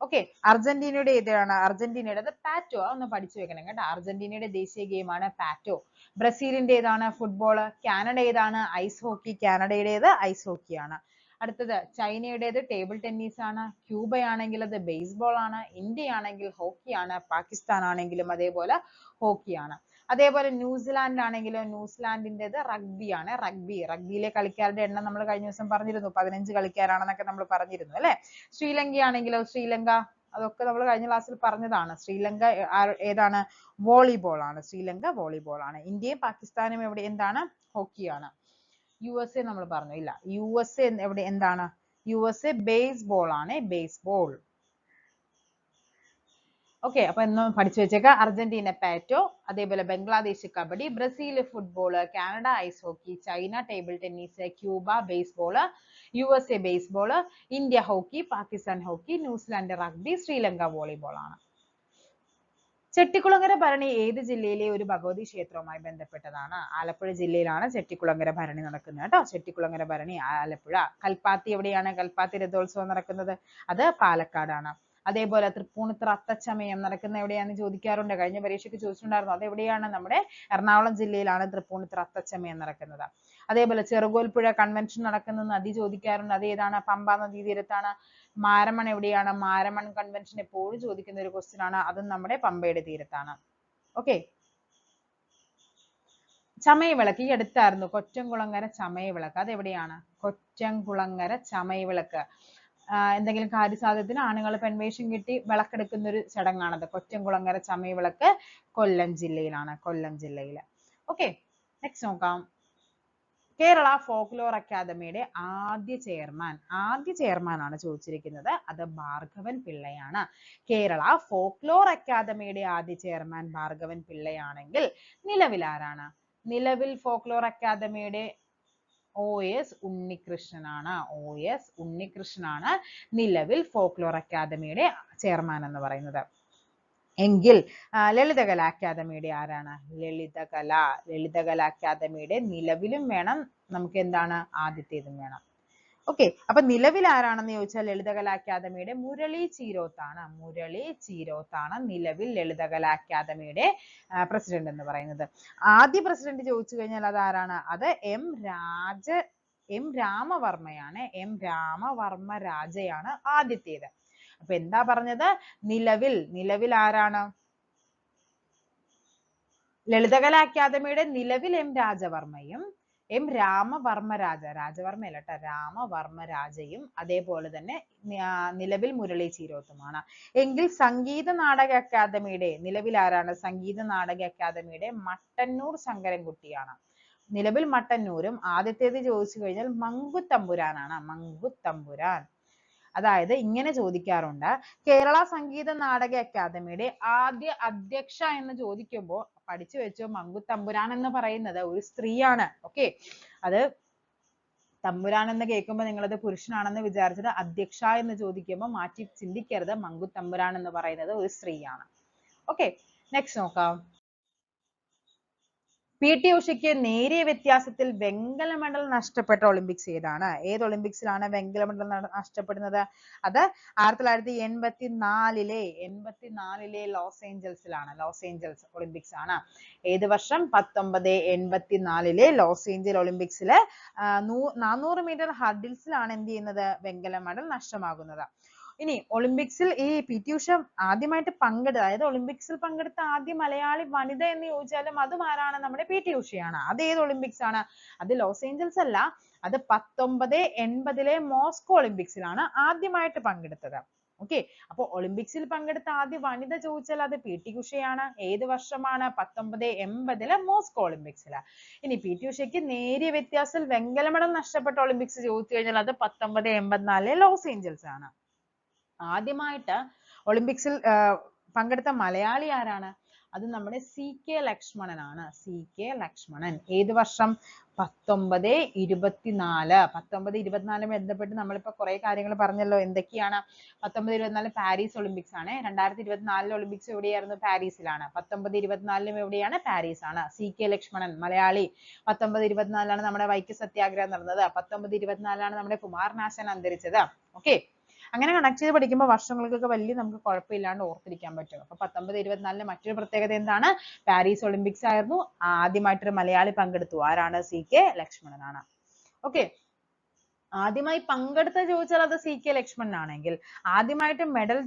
ഓക്കെ, അർജന്റീനയുടെ ഏതാണ്? അർജന്റീനയുടെ പാറ്റോ. ഒന്ന് പഠിച്ചു വെക്കണം കേട്ടോ. അർജന്റീനയുടെ ദേശീയ ഗെയിം ആണ് പാറ്റോ. ബ്രസീലിന്റെ ഏതാണ്? ഫുട്ബോൾ. കാനഡ ഏതാണ്? Ice hockey. കാനഡയുടേത് ഐസ് ഹോക്കി ആണ്. അടുത്തത് ചൈനയുടേത് ടേബിൾ ടെന്നീസ് ആണ്. ക്യൂബയാണെങ്കിൽ അത് ബേസ്ബോൾ ആണ്. ഇന്ത്യ ആണെങ്കിൽ ഹോക്കി ആണ്. പാകിസ്ഥാൻ ആണെങ്കിലും അതേപോലെ ഹോക്കിയാണ്. അതേപോലെ ന്യൂസിലാൻഡ് ആണെങ്കിലോ ന്യൂസിലാൻഡിൻ്റെത് റഗ്ബിയാണ്. റഗ്ബിയിലെ കളിക്കാരുടെ എണ്ണം നമ്മൾ കഴിഞ്ഞ ദിവസം പറഞ്ഞിരുന്നു, 15 കളിക്കാരാണെന്നൊക്കെ നമ്മൾ പറഞ്ഞിരുന്നു അല്ലെ. ശ്രീലങ്ക ആണെങ്കിലോ ശ്രീലങ്ക, അതൊക്കെ നമ്മൾ കഴിഞ്ഞ ക്ലാസ്സിൽ പറഞ്ഞതാണ്. ശ്രീലങ്ക ഏതാണ്? വോളിബോൾ ആണ്. ശ്രീലങ്ക വോളിബോൾ ആണ്. ഇന്ത്യയും പാകിസ്ഥാനും എവിടെ എന്താണ്? ഹോക്കിയാണ്. USA നമ്മൾ പറഞ്ഞു ഇല്ല. USA എവിടെ എന്താണ്? USA ബേസ്ബോൾ ആണ്. ബേസ്ബോൾ. ഓക്കെ, അപ്പൊ എന്ന് പഠിച്ചു വെച്ചേക്ക. അർജന്റീന പാറ്റോ, അതേപോലെ Bangladesh kabaddi, Brazil football, Canada ice hockey, China table tennis, Cuba baseball, USA baseball, India hockey, Pakistan hockey, New Zealand rugby, Sri Lanka volleyball ആണ്. ചെട്ടിക്കുളങ്ങര ഭരണി ഏത് ജില്ലയിലെ ഒരു ഭഗവതി ക്ഷേത്രവുമായി ബന്ധപ്പെട്ടതാണ്? ആലപ്പുഴ ജില്ലയിലാണ് ചെട്ടിക്കുളങ്ങര ഭരണി നടക്കുന്നത് കേട്ടോ. ചെട്ടിക്കുളങ്ങര ഭരണി ആലപ്പുഴ. കൽപ്പാത്തി എവിടെയാണ് കൽപ്പാത്തി രഥോത്സവം നടക്കുന്നത്? അത് പാലക്കാടാണ്. അതേപോലെ തൃപ്പൂണിത്തുറ അത്തച്ചമയം നടക്കുന്ന എവിടെയാന്ന് ചോദിക്കാറുണ്ട്. കഴിഞ്ഞ പരീക്ഷയ്ക്ക് ചോദിച്ചിട്ടുണ്ടായിരുന്നു. അത് എവിടെയാണ്? നമ്മുടെ എറണാകുളം ജില്ലയിലാണ് തൃപ്പൂണിത്തുറ അത്തച്ചമയം നടക്കുന്നത്. അതേപോലെ ചെറുകോൽപ്പുഴ കൺവെൻഷൻ നടക്കുന്ന നദി ചോദിക്കാറുണ്ട്. അത് ഏതാണ്? പമ്പ നദീ തീരത്താണ്. മാരമൺ എവിടെയാണ്? മാരമൺ കൺവെൻഷൻ എപ്പോഴും ചോദിക്കുന്ന ഒരു ക്വസ്റ്റ്യൻ ആണ്. അതും നമ്മുടെ പമ്പയുടെ തീരത്താണ്. ഓക്കെ, ചമയവിളക്ക് ഈ അടുത്തായിരുന്നു. കൊറ്റംകുളങ്ങര ചമയവിളക്ക്. അത് എവിടെയാണ്? കൊറ്റംകുളങ്ങര ചമയവിളക്ക്. എന്തെങ്കിലും കാര്യസാധ്യത്തിന് ആണുങ്ങൾ പെൺവേഷം കെട്ടി വിളക്കെടുക്കുന്ന ഒരു ചടങ്ങാണത്. കൊറ്റംകുളങ്ങര ചമയവിളക്ക് കൊല്ലം ജില്ലയിലാണ്. കൊല്ലം ജില്ലയിൽ. ഓക്കെ, നെക്സ്റ്റ് നോക്കാം. കേരള ഫോക്ലോർ അക്കാദമിയുടെ ആദ്യ ചെയർമാൻ ആണ് ചോദിച്ചിരിക്കുന്നത്. അത് ഭാർഗവൻ പിള്ളയാണ്. കേരള ഫോക്ലോർ അക്കാദമിയുടെ ആദ്യ ചെയർമാൻ ഭാർഗവൻ പിള്ളയാണെങ്കിൽ നിലവിൽ ആരാണ്? നിലവിൽ ഫോക്ലോർ അക്കാദമിയുടെ OS ഉണ്ണികൃഷ്ണനാണ്. OS ഉണ്ണികൃഷ്ണനാണ് നിലവിൽ ഫോക്ലോർ അക്കാദമിയുടെ ചെയർമാൻ എന്ന് പറയുന്നത്. എങ്കിൽ ലളിതകല അക്കാദമിയുടെ ആരാണ്? ലളിതകല അക്കാദമിയുടെ നിലവിലും വേണം, നമുക്ക് എന്താണ് ആദ്യത്തേതും വേണം. ഓക്കെ, അപ്പൊ നിലവിൽ ആരാണെന്ന് ചോദിച്ചാൽ ലളിതകല അക്കാദമിയുടെ മുരളി ചീരോത്താണ് നിലവിൽ ലളിതകല അക്കാദമിയുടെ പ്രസിഡന്റ് എന്ന് പറയുന്നത്. ആദ്യ പ്രസിഡന്റ് ചോദിച്ചു കഴിഞ്ഞാൽ അത് ആരാണ്? അത് എം രാമവർമ്മയാണ്. എം രാമവർമ്മ രാജയാണ് ആദ്യത്തേത്. അപ്പൊ എന്താ പറഞ്ഞത്? നിലവിൽ ആരാണ്? ലളിതകല അക്കാദമിയുടെ നിലവിൽ എം രാജവർമ്മയും എം രാമവർമ്മ രാജവർമ്മയല്ല കേട്ടോ, രാമവർമ്മ രാജയും അതേപോലെ തന്നെ നിലവിൽ മുരളി ചീരോത്തുമാണ്. എങ്കിൽ സംഗീത നാടക അക്കാദമിയുടെ നിലവിൽ ആരാണ്? സംഗീത നാടക അക്കാദമിയുടെ മട്ടന്നൂർ ശങ്കരൻകുട്ടിയാണ്. നിലവിൽ മട്ടന്നൂരും. ആദ്യത്തേത് ചോദിച്ചു കഴിഞ്ഞാൽ മങ്കുത്തമ്പുരാനാണ്. മങ്കുത്തമ്പുരാൻ. അതായത് ഇങ്ങനെ ചോദിക്കാറുണ്ട്. കേരള സംഗീത നാടക അക്കാദമിയുടെ ആദ്യ അധ്യക്ഷ എന്ന് ചോദിക്കുമ്പോൾ പഠിച്ചു വെച്ചോ, മങ്കുത്തമ്പുരാൻ എന്ന് പറയുന്നത് ഒരു സ്ത്രീയാണ്. ഓക്കെ, അത് തമ്പുരാൻ എന്ന് കേൾക്കുമ്പോൾ നിങ്ങളത് പുരുഷനാണെന്ന് വിചാരിച്ചിട്ട് അധ്യക്ഷ എന്ന് ചോദിക്കുമ്പോൾ മാറ്റി ചിന്തിക്കരുത്. മങ്കുത്തമ്പുരാൻ എന്ന് പറയുന്നത് ഒരു സ്ത്രീയാണ്. ഓക്കെ, നെക്സ്റ്റ് നോക്കാം. PT ഉഷയ്ക്ക് നേരിയ വ്യത്യാസത്തിൽ വെങ്കല മെഡൽ നഷ്ടപ്പെട്ട ഒളിമ്പിക്സ് ഏതാണ്? ഏത് ഒളിമ്പിക്സിലാണ് വെങ്കല മെഡൽ നഷ്ടപ്പെടുന്നത്? അത് 1984 ലോസ് ഏഞ്ചൽസിലാണ്. ലോസ് ഏഞ്ചൽസ് ഒളിമ്പിക്സ് ആണ്. ഏത് വർഷം? 1984 ലോസ് ഏഞ്ചൽ ഒളിമ്പിക്സില് 400 മീറ്റർ ഹർഡിൽസിലാണ് എന്ത് ചെയ്യുന്നത്? വെങ്കല മെഡൽ നഷ്ടമാകുന്നത്. ഇനി ഒളിമ്പിക്സിൽ ഈ PT ഉഷ ആദ്യമായിട്ട് അതായത് ഒളിമ്പിക്സിൽ പങ്കെടുത്ത ആദ്യ മലയാളി വനിത എന്ന് ചോദിച്ചാലും അതും ആരാണ്? നമ്മുടെ PT ഉഷയാണ്. അത് ഏത് ഒളിമ്പിക്സ് ആണ്? അത് ലോസ് ഏഞ്ചൽസ് അല്ല, അത് 1980 മോസ്കോ ഒളിമ്പിക്സിലാണ് ആദ്യമായിട്ട് പങ്കെടുത്തത്. ഓക്കെ, അപ്പൊ ഒളിമ്പിക്സിൽ പങ്കെടുത്ത ആദ്യ വനിത ചോദിച്ചാൽ അത് PT ഉഷയാണ്. ഏത് വർഷമാണ്? 1980 മോസ്കോ ഒളിമ്പിക്സില്. ഇനി PT ഉഷയ്ക്ക് നേരിയ വ്യത്യാസത്തിൽ വെങ്കല മെഡൽ നഷ്ടപ്പെട്ട ഒളിമ്പിക്സ് ചോദിച്ചു കഴിഞ്ഞാൽ അത് 1984 ലോസ് ഏഞ്ചൽസ് ആണ്. ആദ്യമായിട്ട് ഒളിമ്പിക്സിൽ പങ്കെടുത്ത മലയാളി ആരാണ്? അത് നമ്മുടെ CK ലക്ഷ്മണനാണ്. CK ലക്ഷ്മണൻ. ഏത് വർഷം? 1924. 1924 ബന്ധപ്പെട്ട് നമ്മളിപ്പോ കുറെ കാര്യങ്ങൾ പറഞ്ഞല്ലോ. എന്തൊക്കെയാണ്? 1924 പാരീസ് ഒളിമ്പിക്സ് ആണ്. 2024 ഒളിമ്പിക്സ് എവിടെയായിരുന്നു? പാരീസിലാണ്. 1924 എവിടെയാണ്? പാരീസ് ആണ്. CK ലക്ഷ്മണൻ മലയാളി. 1924 നമ്മുടെ വൈക്കം സത്യാഗ്രഹം നടന്നത്. 1924 നമ്മുടെ കുമാരനാശാൻ അന്തരിച്ചത്. ഓക്കെ, അങ്ങനെ കണക്ട് ചെയ്ത് പഠിക്കുമ്പോൾ വർഷങ്ങൾക്കൊക്കെ വലിയ നമുക്ക് കുഴപ്പമില്ലാണ്ട് ഓർത്തിരിക്കാൻ പറ്റും. അപ്പൊ 1924 മറ്റൊരു പ്രത്യേകത എന്താണ്? പാരീസ് ഒളിമ്പിക്സ് ആയിരുന്നു. ആദ്യമായിട്ടൊരു മലയാളി പങ്കെടുത്തു. ആരാണ്? CK ലക്ഷ്മണനാണ്. ഓക്കെ, ആദ്യമായി പങ്കെടുത്ത ചോദിച്ചാൽ അത് CK ലക്ഷ്മണനാണെങ്കിൽ ആദ്യമായിട്ട് മെഡൽ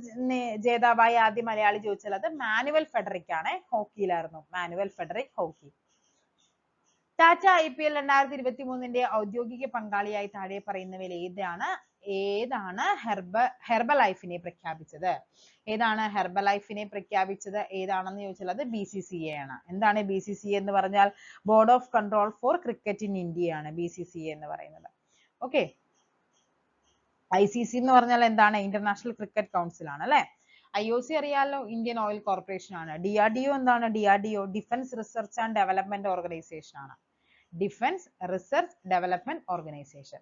ജേതാവായ ആദ്യ മലയാളി ചോദിച്ചാൽ അത് മാനുവൽ ഫെഡറിക് ആണ്. ഹോക്കിയിലായിരുന്നു. മാനുവൽ ഫെഡറിക് ഹോക്കി. ടാറ്റ IPL 2023 ഔദ്യോഗിക പങ്കാളിയായി താഴെ പറയുന്നവയിൽ ഏതാണ് ഹെർബലൈഫിനെ പ്രഖ്യാപിച്ചത്? ഏതാണ് ഹെർബലൈഫിനെ പ്രഖ്യാപിച്ചത്? ഏതാണെന്ന് ചോദിച്ചാൽ അത് BCCA ആണ്. എന്താണ് BCCA എന്ന് പറഞ്ഞാൽ? Board of control four cricket in India ആണ് BCCA എന്ന് പറയുന്നത്. ഓക്കെ, ICC എന്ന് പറഞ്ഞാൽ എന്താണ്? ഇന്റർനാഷണൽ ക്രിക്കറ്റ് കൗൺസിൽ ആണ് അല്ലെ. IOC അറിയാലോ, ഇന്ത്യൻ ഓയിൽ കോർപ്പറേഷൻ ആണ്. DRDO എന്താണ്? DRDO defence research and development organisation ആണ്. Defence research development organisation.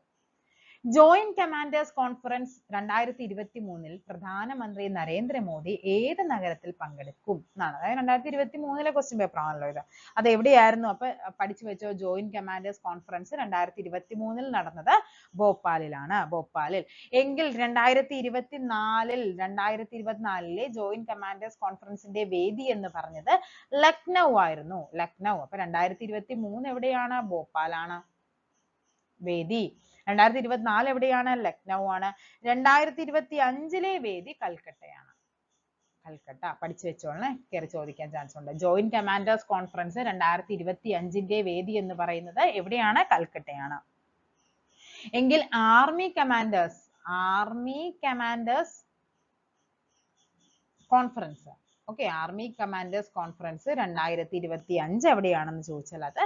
Joint commanders conference 2023 പ്രധാനമന്ത്രി നരേന്ദ്രമോദി ഏത് നഗരത്തിൽ പങ്കെടുക്കും എന്നാണ്. അതായത് 2023 ക്വസ്റ്റ്യൻ പേപ്പർ ആണല്ലോ ഇത്. അത് എവിടെയായിരുന്നു? അപ്പൊ പഠിച്ചു വെച്ചോ. ജോയിന്റ് കമാൻഡേഴ്സ് കോൺഫറൻസ് 2023 നടന്നത് ഭോപ്പാലിലാണ്. ഭോപ്പാലിൽ. എങ്കിൽ 2024 ജോയിന്റ് കമാൻഡേഴ്സ് കോൺഫറൻസിന്റെ വേദി എന്ന് പറഞ്ഞത് ലക്നൗ ആയിരുന്നു. ലക്നൗ. അപ്പൊ 2023 എവിടെയാണ്? ഭോപ്പാലാണ് വേദി. 2024 എവിടെയാണ്? ലക്നൗ ആണ്. 2025 വേദി കൽക്കട്ടയാണ്. കൽക്കട്ട പഠിച്ചു വെച്ചോളേ, കയറി ചോദിക്കാൻ ചാൻസ് ഉണ്ട്. ജോയിന്റ് കമാൻഡേഴ്സ് കോൺഫറൻസ് 2025 വേദി എന്ന് പറയുന്നത് എവിടെയാണ്? കൽക്കട്ടയാണ്. എങ്കിൽ army commanders conference, okay, army commanders conference 2025 എവിടെയാണെന്ന് ചോദിച്ചാൽ അത്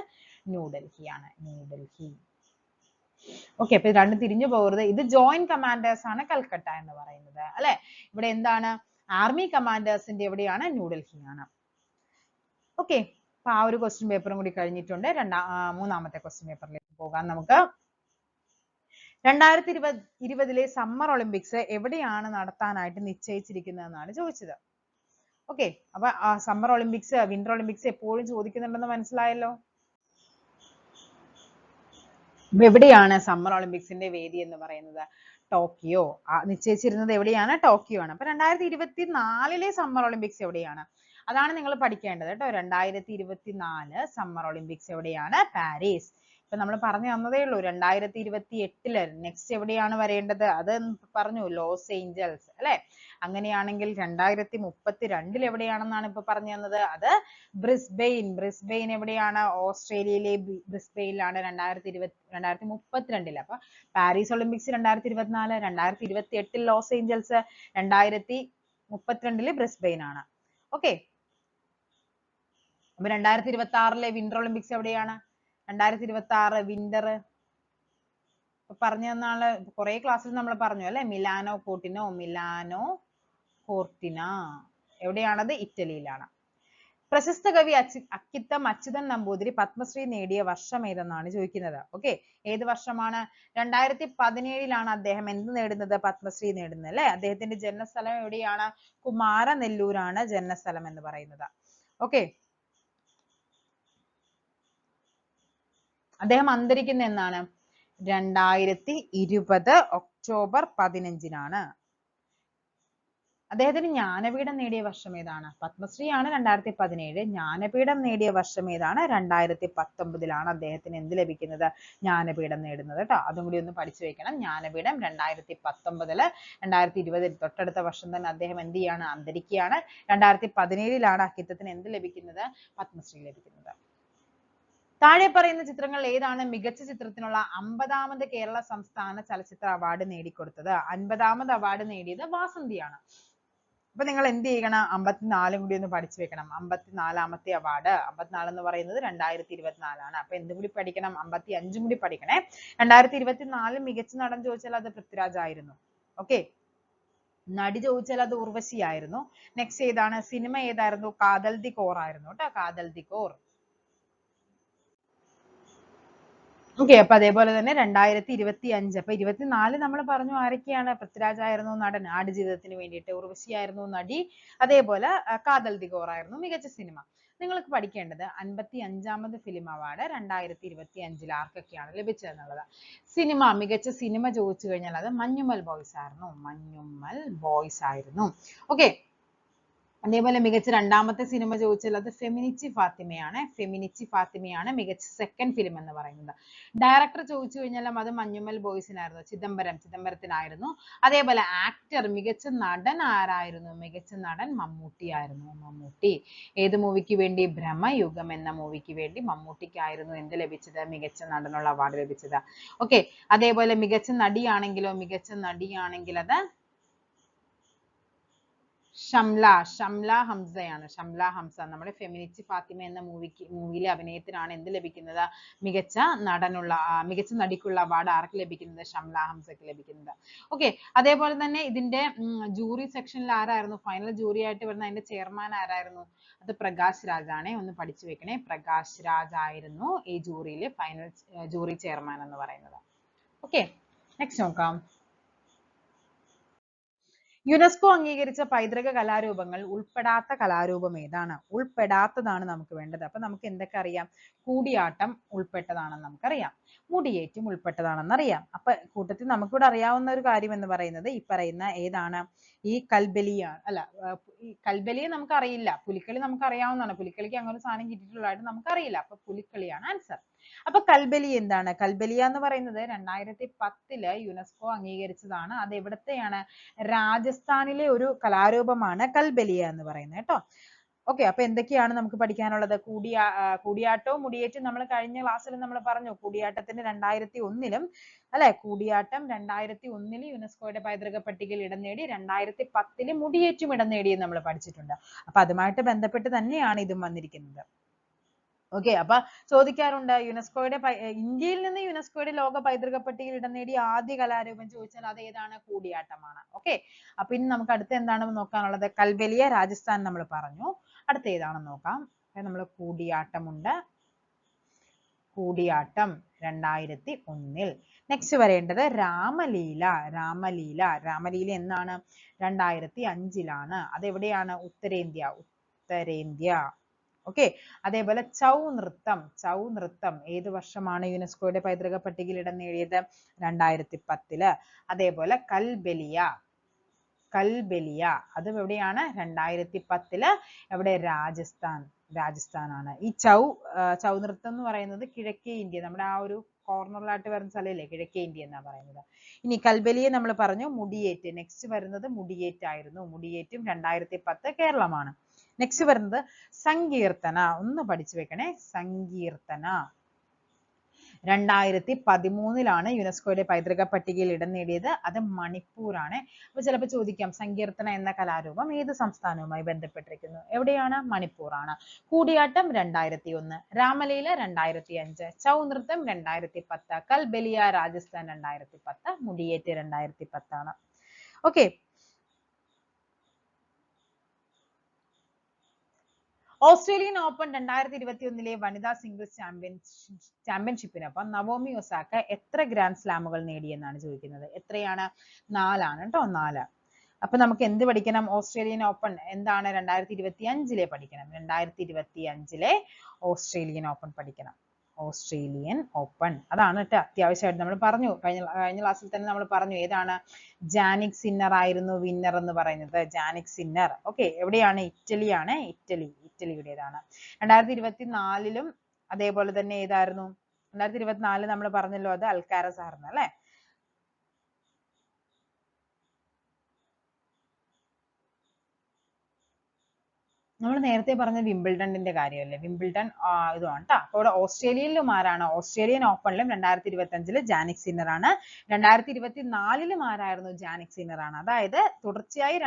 ന്യൂഡൽഹിയാണ്. ന്യൂഡൽഹി. ഓക്കെ, അപ്പൊ രണ്ടും തിരിഞ്ഞു പോകരുത്. ഇത് ജോയിന്റ് കമാൻഡേഴ്സ് ആണ് കൽക്കട്ട എന്ന് പറയുന്നത് അല്ലെ. ഇവിടെ എന്താണ്? ആർമി കമാൻഡേഴ്സിന്റെ എവിടെയാണ്? ന്യൂഡൽഹിയാണ്. ഓക്കെ, അപ്പൊ ആ ഒരു ക്വസ്റ്റ്യൻ പേപ്പറും കൂടി കഴിഞ്ഞിട്ടുണ്ട്. മൂന്നാമത്തെ ക്വസ്റ്റ്യൻ പേപ്പറിലേക്ക് പോകാം നമുക്ക്. 2020 സമ്മർ ഒളിമ്പിക്സ് എവിടെയാണ് നടത്താനായിട്ട് നിശ്ചയിച്ചിരിക്കുന്നതെന്നാണ് ചോദിച്ചത്. ഓക്കെ, അപ്പൊ സമ്മർ ഒളിമ്പിക്സ്, വിന്റർ ഒളിമ്പിക്സ് എപ്പോഴും ചോദിക്കുന്നുണ്ടെന്ന് മനസ്സിലായല്ലോ. എവിടെയാണ് സമ്മർ ഒളിമ്പിക്സിന്റെ വേദി എന്ന് പറയുന്നത്? ടോക്കിയോ. നിശ്ചയിച്ചിരുന്നത് എവിടെയാണ്? ടോക്കിയോ ആണ്. അപ്പൊ 2024 സമ്മർ ഒളിമ്പിക്സ് എവിടെയാണ്? അതാണ് നിങ്ങൾ പഠിക്കേണ്ടത് കേട്ടോ. 2024 സമ്മർ ഒളിമ്പിക്സ് എവിടെയാണ്? പാരീസ്. ഇപ്പൊ നമ്മൾ പറഞ്ഞു തന്നതേ ഉള്ളൂ. 2028 നെക്സ്റ്റ് എവിടെയാണ് വരേണ്ടത്? അത് പറഞ്ഞു, ലോസ് ഏഞ്ചൽസ് അല്ലെ. അങ്ങനെയാണെങ്കിൽ 2032 എവിടെയാണെന്നാണ് ഇപ്പൊ പറഞ്ഞു തന്നത്. അത് ബ്രിസ്ബെയിൻ. ബ്രിസ്ബെയിൻ എവിടെയാണ്? ഓസ്ട്രേലിയയിലെ ബ്രിസ്ബെയിലാണ് 2032. അപ്പൊ Paris Olympics 2024, 2028 Los Angeles, 2032 Brisbane ആണ്. ഓക്കെ, അപ്പൊ 2026 വിന്റർ ഒളിമ്പിക്സ് എവിടെയാണ്? 2026 വിന്റർ പറഞ്ഞു തന്നാണ്. കുറെ ക്ലാസ്സിൽ നമ്മൾ പറഞ്ഞു അല്ലെ. മിലാനോ കോർട്ടിന എവിടെയാണത്? ഇറ്റലിയിലാണ്. പ്രശസ്ത കവി അക്കിത്തം അച്യുതൻ നമ്പൂതിരി പത്മശ്രീ നേടിയ വർഷം ഏതെന്നാണ് ചോദിക്കുന്നത്. ഓക്കെ, ഏത് വർഷമാണ്? 2017 അദ്ദേഹം എന്ത് നേടുന്നത്? പത്മശ്രീ നേടുന്നത് അല്ലെ. അദ്ദേഹത്തിന്റെ ജന്മസ്ഥലം എവിടെയാണ്? കുമാരനെല്ലൂരാണ് ജന്മസ്ഥലം എന്ന് പറയുന്നത്. ഓക്കെ, അദ്ദേഹം അന്തരിക്കുന്ന എന്നാണ്? 2020 ഒക്ടോബർ 15 അദ്ദേഹത്തിന് ജ്ഞാനപീഠം നേടിയ വർഷം ഏതാണ്? പത്മശ്രീ ആണ് 2017. ജ്ഞാനപീഠം നേടിയ വർഷം ഏതാണ്? 2019 അദ്ദേഹത്തിന് എന്ത് ലഭിക്കുന്നത്? ജ്ഞാനപീഠം നേടുന്നത് കേട്ടോ. അതും കൂടി ഒന്ന് പഠിച്ചു വെക്കണം. ജ്ഞാനപീഠം 2019. 2020 തൊട്ടടുത്ത വർഷം തന്നെ അദ്ദേഹം എന്ത് ചെയ്യാണ്? അന്തരിക്കുകയാണ്. 2017 അക്കിത്തത്തിന് എന്ത് ലഭിക്കുന്നത്? പത്മശ്രീ ലഭിക്കുന്നത്. താഴെ പറയുന്ന ചിത്രങ്ങൾ ഏതാണ് മികച്ച ചിത്രത്തിനുള്ള 50ാമത് കേരള സംസ്ഥാന ചലച്ചിത്ര അവാർഡ് നേടിക്കൊടുത്തത്? 50ാമത് അവാർഡ് നേടിയത് വാസന്തിയാണ്. അപ്പൊ നിങ്ങൾ എന്ത് ചെയ്യണം? 54 കൂടി ഒന്ന് പഠിച്ചു വെക്കണം. 54ാമത്തെ അവാർഡ്. 54 എന്ന് പറയുന്നത് 2024 അപ്പൊ എന്തും കൂടി പഠിക്കണം? 55 കൂടി പഠിക്കണേ. 2024 മികച്ച നടൻ ചോദിച്ചാൽ അത് പൃഥ്വിരാജ് ആയിരുന്നു. ഓക്കെ, നടി ചോദിച്ചാൽ അത് ഉർവശിയായിരുന്നു. നെക്സ്റ്റ് ഏതാണ്? സിനിമ ഏതായിരുന്നു? കാതൽ ദി കോർ ആയിരുന്നു കേട്ടോ, കാതൽ ദി കോർ. ഓക്കെ, അപ്പൊ അതേപോലെ തന്നെ 2025, അപ്പൊ 24 നമ്മൾ പറഞ്ഞു ആരൊക്കെയാണ്? പൃഥ്വിരാജ് ആയിരുന്നു നടൻ ആടുജീവിതത്തിന് വേണ്ടിയിട്ട്, ഉർവശിയായിരുന്നു നടി, അതേപോലെ കാതൽ ദി കോർ ആയിരുന്നു മികച്ച സിനിമ. നിങ്ങൾക്ക് പഠിക്കേണ്ടത് 55ാമത് ഫിലിം അവാർഡ് 2025 ആർക്കൊക്കെയാണ് ലഭിച്ചതെന്നുള്ളത്. സിനിമ, മികച്ച സിനിമ ചോദിച്ചു കഴിഞ്ഞാൽ അത് മഞ്ഞുമൽ ബോയ്സ് ആയിരുന്നു, മഞ്ഞുമൽ ബോയ്സ് ആയിരുന്നു. ഓക്കെ, അതേപോലെ മികച്ച രണ്ടാമത്തെ സിനിമ ചോദിച്ചാൽ അത് ഫെമിനിച്ചി ഫാത്തിമയാണ്, ഫെമിനിച്ചി ഫാത്തിമയാണ് മികച്ച സെക്കൻഡ് ഫിലിം എന്ന് പറയുന്നത്. ഡയറക്ടർ ചോദിച്ചു കഴിഞ്ഞാലും അത് മഞ്ഞുമൽ ബോയ്സിനായിരുന്നു, ചിദംബരത്തിനായിരുന്നു. അതേപോലെ ആക്ടർ, മികച്ച നടൻ ആരായിരുന്നു? മികച്ച നടൻ മമ്മൂട്ടി ആയിരുന്നു, മമ്മൂട്ടി. ഏത് മൂവിക്ക് വേണ്ടി? ഭ്രമയുഗം എന്ന മൂവിക്ക് വേണ്ടി മമ്മൂട്ടിക്കായിരുന്നു എന്ത് ലഭിച്ചത്? മികച്ച നടനുള്ള അവാർഡ് ലഭിച്ചത്. ഓക്കെ, അതേപോലെ മികച്ച നടിയാണെങ്കിലോ? മികച്ച നടിയാണെങ്കിൽ അത് ഷംല ഹംസയാണ്, ഷംല ഹംസ. നമ്മുടെ ഫെമിനിച്ചി ഫാത്തിമ എന്ന മൂവിയിലെ അഭിനയത്തിനാണ് എന്ത് ലഭിക്കുന്നത്? മികച്ച നടനുള്ള മികച്ച നടിക്കുള്ള അവാർഡ് ആർക്ക് ലഭിക്കുന്നത്? ഷംല ഹംസക്ക് ലഭിക്കുന്നത്. ഓക്കെ, അതേപോലെ തന്നെ ഇതിന്റെ ജൂറി സെക്ഷനിൽ ആരായിരുന്നു? ഫൈനൽ ജൂറി ആയിട്ട് വരുന്ന അതിന്റെ ചെയർമാൻ ആരായിരുന്നു? അത് പ്രകാശ് രാജ് ആണ്. ഒന്ന് പഠിച്ചു വെക്കണേ, പ്രകാശ് രാജ് ആയിരുന്നു ഈ ജൂറിയിലെ ഫൈനൽ ജൂറി ചെയർമാൻ എന്ന് പറയുന്നത്. ഓക്കെ, നെക്സ്റ്റ് നോക്കാം. യുനെസ്കോ അംഗീകരിച്ച പൈതൃക കലാരൂപങ്ങൾ ഉൾപ്പെടാത്ത കലാരൂപം ഏതാണ്? ഉൾപ്പെടാത്തതാണ് നമുക്ക് വേണ്ടത്. അപ്പൊ നമുക്ക് എന്തൊക്കെ അറിയാം? കൂടിയാട്ടം ഉൾപ്പെട്ടതാണെന്ന് നമുക്കറിയാം, മുടിയേറ്റും ഉൾപ്പെട്ടതാണെന്ന് അറിയാം. അപ്പൊ കൂട്ടത്തിൽ നമുക്കിവിടെ അറിയാവുന്ന ഒരു കാര്യം എന്ന് പറയുന്നത് ഈ പറയുന്ന ഏതാണ്? ഈ കൽബലിയാണ്. അല്ല, ഈ കൽബലിയെ നമുക്ക് അറിയില്ല, പുലിക്കളി നമുക്ക് അറിയാവുന്നതാണ്. പുലിക്കളിക്ക് അങ്ങനെ ഒരു സാധനം കിട്ടിയിട്ടുള്ളതായിട്ട് നമുക്കറിയില്ല. അപ്പൊ പുലിക്കളിയാണ് ആൻസർ. അപ്പൊ കൽബലി എന്താണ്? കൽബലിയ എന്ന് പറയുന്നത് 2010 യുനെസ്കോ അംഗീകരിച്ചതാണ്. അത് എവിടത്തെയാണ്? രാജസ്ഥാനിലെ ഒരു കലാരൂപമാണ് കൽബലിയ എന്ന് പറയുന്നത് കേട്ടോ. ഓക്കെ, അപ്പൊ എന്തൊക്കെയാണ് നമുക്ക് പഠിക്കാനുള്ളത്? കൂടിയാട്ടവും മുടിയേറ്റും നമ്മൾ കഴിഞ്ഞ ക്ലാസ്സിൽ നമ്മൾ പറഞ്ഞു. കൂടിയാട്ടത്തിന് 2001 അല്ലെ, കൂടിയാട്ടം 2001 യുനെസ്കോയുടെ പൈതൃക പട്ടികയിൽ ഇടം നേടി, 2010 മുടിയേറ്റും ഇടം നേടിയെന്ന് നമ്മൾ പഠിച്ചിട്ടുണ്ട്. അപ്പൊ അതുമായിട്ട് ബന്ധപ്പെട്ട് തന്നെയാണ് ഇതും വന്നിരിക്കുന്നത്. ഓക്കെ, അപ്പൊ ചോദിക്കാറുണ്ട് യുനെസ്കോയുടെ ഇന്ത്യയിൽ നിന്ന് യുനെസ്കോയുടെ ലോക പൈതൃക പട്ടികയിൽ ഇടം നേടിയ ആദ്യ കലാരൂപം ചോദിച്ചാൽ അത് ഏതാണ്? കൂടിയാട്ടമാണ്. ഓക്കെ, അപ്പൊ ഇനി നമുക്ക് അടുത്ത എന്താണെന്ന് നോക്കാനുള്ളത്? കൽബലിയ രാജസ്ഥാൻ നമ്മൾ പറഞ്ഞു. അടുത്ത ഏതാണെന്ന് നോക്കാം. നമ്മൾ കൂടിയാട്ടമുണ്ട്, കൂടിയാട്ടം 2001. നെക്സ്റ്റ് വരേണ്ടത് രാമലീല. രാമലീല എന്നാണ്? 2005 അതെവിടെയാണ്? ഉത്തരേന്ത്യ. ഓക്കെ, അതേപോലെ ചൗ നൃത്തം ഏത് വർഷമാണ് യുനെസ്കോയുടെ പൈതൃക പട്ടികയിൽ ഇടം നേടിയത്? 2010. അതേപോലെ കൽബലിയ അത് എവിടെയാണ്? 2010. എവിടെ? രാജസ്ഥാനാണ്. ഈ ചൗ നൃത്തം എന്ന് പറയുന്നത് കിഴക്കേ ഇന്ത്യ, നമ്മുടെ ആ ഒരു കോർണറിലായിട്ട് വരുന്ന സ്ഥലമില്ലേ, കിഴക്കേ ഇന്ത്യ എന്നാ പറയുന്നത്. ഇനി കൽബലിയെ നമ്മൾ പറഞ്ഞു. മുടിയേറ്റ്, നെക്സ്റ്റ് വരുന്നത് മുടിയേറ്റായിരുന്നു. മുടിയേറ്റും 2010 കേരളമാണ്. നെക്സ്റ്റ് വരുന്നത് സങ്കീർത്തന. ഒന്ന് പഠിച്ചു വെക്കണേ, സങ്കീർത്തന 2013 യുനെസ്കോയുടെ പൈതൃക പട്ടികയിൽ ഇടം നേടിയത്. അത് മണിപ്പൂരാണ്. അപ്പൊ ചിലപ്പോൾ ചോദിക്കാം, സങ്കീർത്തന എന്ന കലാരൂപം ഏത് സംസ്ഥാനവുമായി ബന്ധപ്പെട്ടിരിക്കുന്നു? എവിടെയാണ്? മണിപ്പൂറാണ്. കൂടിയാട്ടം 2001, രാമലീല 2005, ചൗ നൃത്തം 2010, Kalbelia Rajasthan 2010, Mudiyettu 2010. Okay, Australian open 2021 വനിതാ സിംഗിൾസ് ചാമ്പ്യൻഷിപ്പിനൊപ്പം നവോമി ഒസാക്ക എത്ര ഗ്രാൻഡ് സ്ലാമുകൾ നേടിയെന്നാണ് ചോദിക്കുന്നത്. എത്രയാണ്? 4 കേട്ടോ, 4. അപ്പൊ നമുക്ക് എന്ത് പഠിക്കണം? ഓസ്ട്രേലിയൻ ഓപ്പൺ എന്താണ്? 2025 പഠിക്കണം. 2025 ഓസ്ട്രേലിയൻ ഓപ്പൺ പഠിക്കണം. ഓസ്ട്രേലിയൻ ഓപ്പൺ അതാണ് കേട്ടോ അത്യാവശ്യമായിട്ട് നമ്മൾ പറഞ്ഞു. കഴിഞ്ഞ ക്ലാസ്സിൽ തന്നെ നമ്മൾ പറഞ്ഞു. ഏതാണ്? ജാനിക് സിന്നർ ആയിരുന്നു വിന്നർ എന്ന് പറയുന്നത്. Jannik Sinner. ഓക്കെ, എവിടെയാണ്? ഇറ്റലിയാണ്. ഇറ്റലിയുടേതാണ്. 2024 അതേപോലെ തന്നെ ഏതായിരുന്നു? 2024 നമ്മൾ പറഞ്ഞല്ലോ, അത് അൽക്കാരസ് ആയിരുന്നു അല്ലെ. നമ്മൾ നേരത്തെ പറഞ്ഞ വിംബിൾഡണിന്റെ കാര്യമല്ലേ, വിംബിൾഡൺ ഇതാണ് ട്ടോ. അപ്പോൾ ഇവിടെ ഓസ്ട്രേലിയയിലും ആരാണ്? ഓസ്ട്രേലിയൻ ഓപ്പണിലും 2025 ജാനിക് സിന്നർ ആണ്. 2024 ആരായിരുന്നു? ജാനിക് സിന്നർ ആണ്. അതായത് തുടർച്ചയായി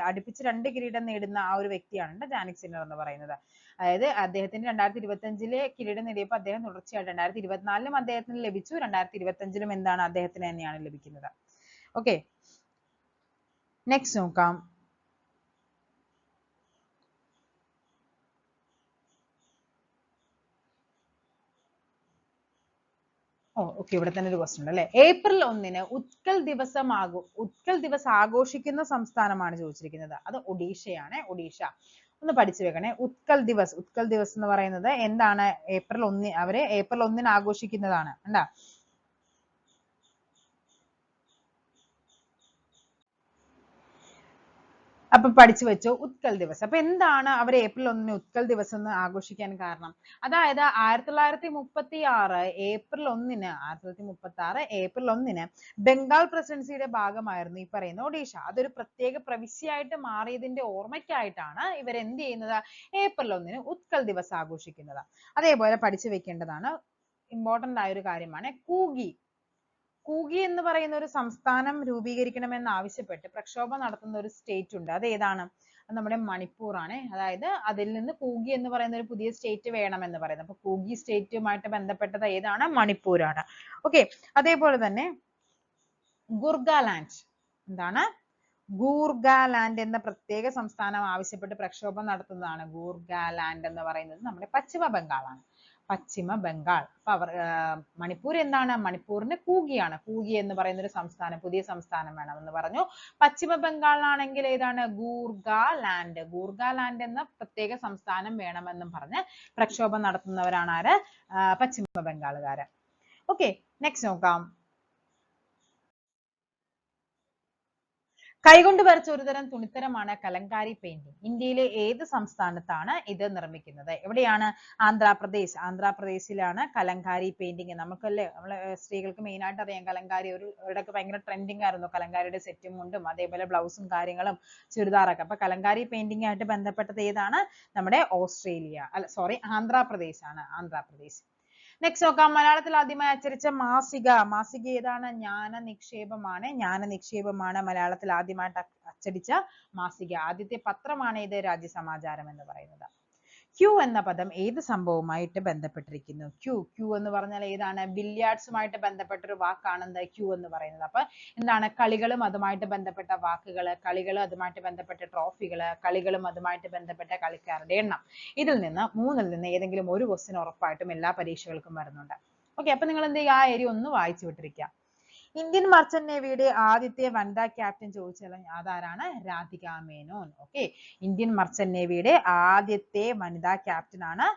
അടുപ്പിച്ച് 2 കിരീടം നേടുന്ന ആ ഒരു വ്യക്തിയാണ് ജാനിക് സിന്നർ എന്ന് പറയുന്നത്. അതായത് അദ്ദേഹത്തിന് 2025 കിരീടം നേടിയപ്പോൾ അദ്ദേഹം തുടർച്ചയായിട്ട് 2024 അദ്ദേഹത്തിന് ലഭിച്ചു, 2025 എന്താണ്? അദ്ദേഹത്തിന് തന്നെയാണ് ലഭിക്കുന്നത്. ഓക്കെ, നെക്സ്റ്റ് നോക്കാം. ഓക്കെ, ഇവിടെ തന്നെ ഒരു ക്വസ്റ്റ്യൻ ഉണ്ട് അല്ലെ. ഏപ്രിൽ 1 ഉത്കൽ ദിവസ് ആഘോഷിക്കുന്ന സംസ്ഥാനമാണ് ചോദിച്ചിരിക്കുന്നത്. അത് ഒഡീഷയാണ്. ഒഡീഷ ഒന്ന് പഠിച്ചു വെക്കണേ. ഉത്കൽ ദിവസ് എന്ന് പറയുന്നത് എന്താണ്? ഏപ്രിൽ 1 അവര് ഏപ്രിൽ 1 ആഘോഷിക്കുന്നതാണ്. എന്താ? അപ്പൊ പഠിച്ചു വെച്ചോ ഉത്കൽ ദിവസ്. അപ്പൊ എന്താണ് അവർ ഏപ്രിൽ 1 ഉത്കൽ ദിവസ് എന്ന് ആഘോഷിക്കാൻ കാരണം? അതായത് 1936 ഏപ്രിൽ 1 ബംഗാൾ പ്രസിഡൻസിയുടെ ഭാഗമായിരുന്നു ഈ പറയുന്ന ഒഡീഷ. അതൊരു പ്രത്യേക പ്രവിശ്യയായിട്ട് മാറിയതിന്റെ ഓർമ്മയ്ക്കായിട്ടാണ് ഇവർ എന്ത് ചെയ്യുന്നത്? ഏപ്രിൽ 1 ഉത്കൽ ദിവസ് ആഘോഷിക്കുന്നത്. അതേപോലെ പഠിച്ചു വെക്കേണ്ടതാണ്, ഇമ്പോർട്ടന്റ് ആയ ഒരു കാര്യമാണ് കൂഗി. കൂഗി എന്ന് പറയുന്ന ഒരു സംസ്ഥാനം രൂപീകരിക്കണമെന്ന് ആവശ്യപ്പെട്ട് പ്രക്ഷോഭം നടത്തുന്ന ഒരു സ്റ്റേറ്റ് ഉണ്ട്. അത് ഏതാണ്? അത് നമ്മുടെ മണിപ്പൂർ ആണ്. അതായത് അതിൽ നിന്ന് കൂഗി എന്ന് പറയുന്ന ഒരു പുതിയ സ്റ്റേറ്റ് വേണമെന്ന് പറയുന്നത്. അപ്പൊ കൂഗി സ്റ്റേറ്റുമായിട്ട് ബന്ധപ്പെട്ടത് ഏതാണ്? മണിപ്പൂരാണ്. ഓക്കെ, അതേപോലെ തന്നെ ഗുർഗാലാൻഡ്. എന്താണ്? ഗൂർഗാലാൻഡ് എന്ന പ്രത്യേക സംസ്ഥാനം ആവശ്യപ്പെട്ട് പ്രക്ഷോഭം നടത്തുന്നതാണ്. ഗൂർഗാലാൻഡ് എന്ന് പറയുന്നത് നമ്മുടെ പശ്ചിമ ബംഗാളാണ്. പശ്ചിമ ബംഗാൾ. അപ്പൊ അവർ മണിപ്പൂർ എന്താണ്? മണിപ്പൂരിന് കൂഗിയാണ്. കൂഗി എന്ന് പറയുന്ന ഒരു സംസ്ഥാനം, പുതിയ സംസ്ഥാനം വേണമെന്ന് പറഞ്ഞു. പശ്ചിമ ബംഗാളിലാണെങ്കിൽ ഏതാണ്? ഗൂർഗാലാൻഡ്. ഗൂർഗാലാൻഡ് എന്ന പ്രത്യേക സംസ്ഥാനം വേണമെന്നും പറഞ്ഞ് പ്രക്ഷോഭം നടത്തുന്നവരാണ് ആര്? പശ്ചിമ ബംഗാളുകാര്. ഓക്കെ, നെക്സ്റ്റ് നോക്കാം. കൈകൊണ്ട് വരച്ച ഒരുതരം തുണിത്തരമാണ് കലങ്കാരി പെയിന്റിംഗ്. ഇന്ത്യയിലെ ഏത് സംസ്ഥാനത്താണ് ഇത് നിർമ്മിക്കുന്നത്? എവിടെയാണ്? ആന്ധ്രാപ്രദേശ്. ആന്ധ്രാപ്രദേശിലാണ് കലങ്കാരി പെയിന്റിംഗ്. നമുക്കല്ലേ, നമ്മളെ സ്ത്രീകൾക്ക് മെയിൻ ആയിട്ട് അറിയാം കലങ്കാരി. ഇവിടെയൊക്കെ ഭയങ്കര ട്രെൻഡിങ് ആയിരുന്നു കലങ്കാരിയുടെ സെറ്റും മുണ്ടും അതേപോലെ ബ്ലൗസും കാര്യങ്ങളും ചുരിദാറൊക്കെ. അപ്പൊ കലങ്കാരി പെയിന്റിംഗ് ആയിട്ട് ബന്ധപ്പെട്ടത് ഏതാണ്? നമ്മുടെ ആന്ധ്രാപ്രദേശ് ആണ്. ആന്ധ്രാപ്രദേശ്. നെക്സ്റ്റ് നോക്കാം. മലയാളത്തിൽ ആദ്യമായി അച്ചടിച്ച മാസിക ഏതാണ്? ജ്ഞാനനിക്ഷേപമാണ് മലയാളത്തിൽ ആദ്യമായിട്ട് അച്ചടിച്ച മാസിക. ആദ്യത്തെ പത്രമാണ് ഇത് രാജ്യസമാചാരം എന്ന് പറയുന്നത്. ക്യൂ എന്ന പദം ഏത് സംഭവവുമായിട്ട് ബന്ധപ്പെട്ടിരിക്കുന്നു? ക്യൂ എന്ന് പറഞ്ഞാൽ ഏതാണ്? ബില്യാർഡ്സുമായിട്ട് ബന്ധപ്പെട്ട ഒരു വാക്കാണ് ക്യൂ എന്ന് പറയുന്നത്. അപ്പൊ എന്താണ്? കളികളും അതുമായിട്ട് ബന്ധപ്പെട്ട വാക്കുകൾ, കളികളും അതുമായിട്ട് ബന്ധപ്പെട്ട ട്രോഫികൾ, കളികളും അതുമായിട്ട് ബന്ധപ്പെട്ട കളിക്കാരുടെ എണ്ണം. ഇതിൽ നിന്ന് മൂന്നിൽ നിന്ന് ഏതെങ്കിലും ഒരു ക്വസ്റ്റ്യൻ ഉറപ്പായിട്ടും എല്ലാ പരീക്ഷകൾക്കും വരുന്നുണ്ട്. ഓക്കെ, അപ്പൊ നിങ്ങൾ എന്ത് ചെയ്യുക? ആ ഏരിയ ഒന്ന് വായിച്ചു വിട്ടിരിക്കുക. ഇന്ത്യൻ മർച്ചന്റ് നേവിയുടെ ആദ്യത്തെ വനിതാ ക്യാപ്റ്റൻ ചോദിച്ചാൽ അതാരാണ്? Radhika Menon. Okay, Indian merchant നേവിയുടെ ആദ്യത്തെ വനിതാ ക്യാപ്റ്റൻ ആണ്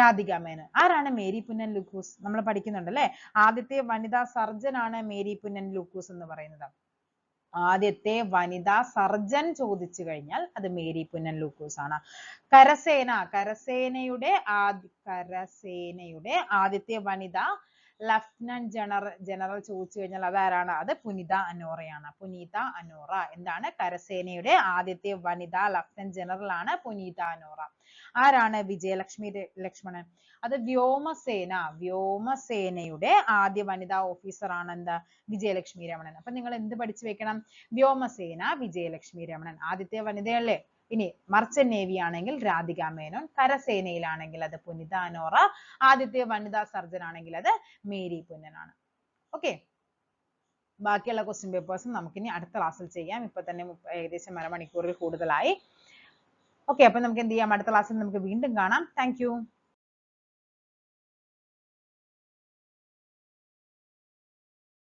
രാധിക മേനോൻ. ആരാണ് മേരി പുന്നൻ ലൂക്കോസ്? നമ്മൾ പഠിക്കുന്നുണ്ടല്ലേ. ആദ്യത്തെ വനിതാ സർജൻ ആണ് മേരി പുന്നൻ ലൂക്കോസ് എന്ന് പറയുന്നത്. ആദ്യത്തെ വനിതാ സർജൻ ചോദിച്ചു കഴിഞ്ഞാൽ അത് മേരി പുന്നൻ ലൂക്കോസ് ആണ്. കരസേനയുടെ ആദ്യത്തെ വനിത ലഫ്റ്റനന്റ് ജനറൽ ചോദിച്ചു കഴിഞ്ഞാൽ അതാരാണ്? അത് പുനിത അനോറയാണ്. പുനീത അനോറ. എന്താണ്? കരസേനയുടെ ആദ്യത്തെ വനിതാ ലഫ്റ്റനന്റ് ജനറൽ ആണ് പുനീത അനോറ. ആരാണ്? വിജയലക്ഷ്മി ലക്ഷ്മണൻ. അത് വ്യോമസേനയുടെ ആദ്യ വനിതാ ഓഫീസർ ആണ് എന്താ? വിജയലക്ഷ്മി രമണൻ. അപ്പൊ നിങ്ങൾ എന്ത് പഠിച്ചു വെക്കണം? വ്യോമസേന വിജയലക്ഷ്മി രമണൻ ആദ്യത്തെ വനിതയല്ലേ. ഇനി മർച്ചന്റ് നേവി ആണെങ്കിൽ രാധിക മേനോൻ, കരസേനയിലാണെങ്കിൽ അത് പുനിത അനോറ, ആദ്യത്തെ വനിതാ സർജൻ ആണെങ്കിൽ അത് മേരി പുന്നൻ ആണ്. ഓക്കെ, ബാക്കിയുള്ള ക്വസ്റ്റ്യൻ പേപ്പേഴ്സും നമുക്കിനി അടുത്ത ക്ലാസ്സിൽ ചെയ്യാം. ഇപ്പൊ തന്നെ ഏകദേശം അരമണിക്കൂറിൽ കൂടുതലായി. ഓക്കെ, അപ്പൊ നമുക്ക് എന്ത് ചെയ്യാം? അടുത്ത ക്ലാസ്സിൽ നമുക്ക് വീണ്ടും കാണാം. Thank you.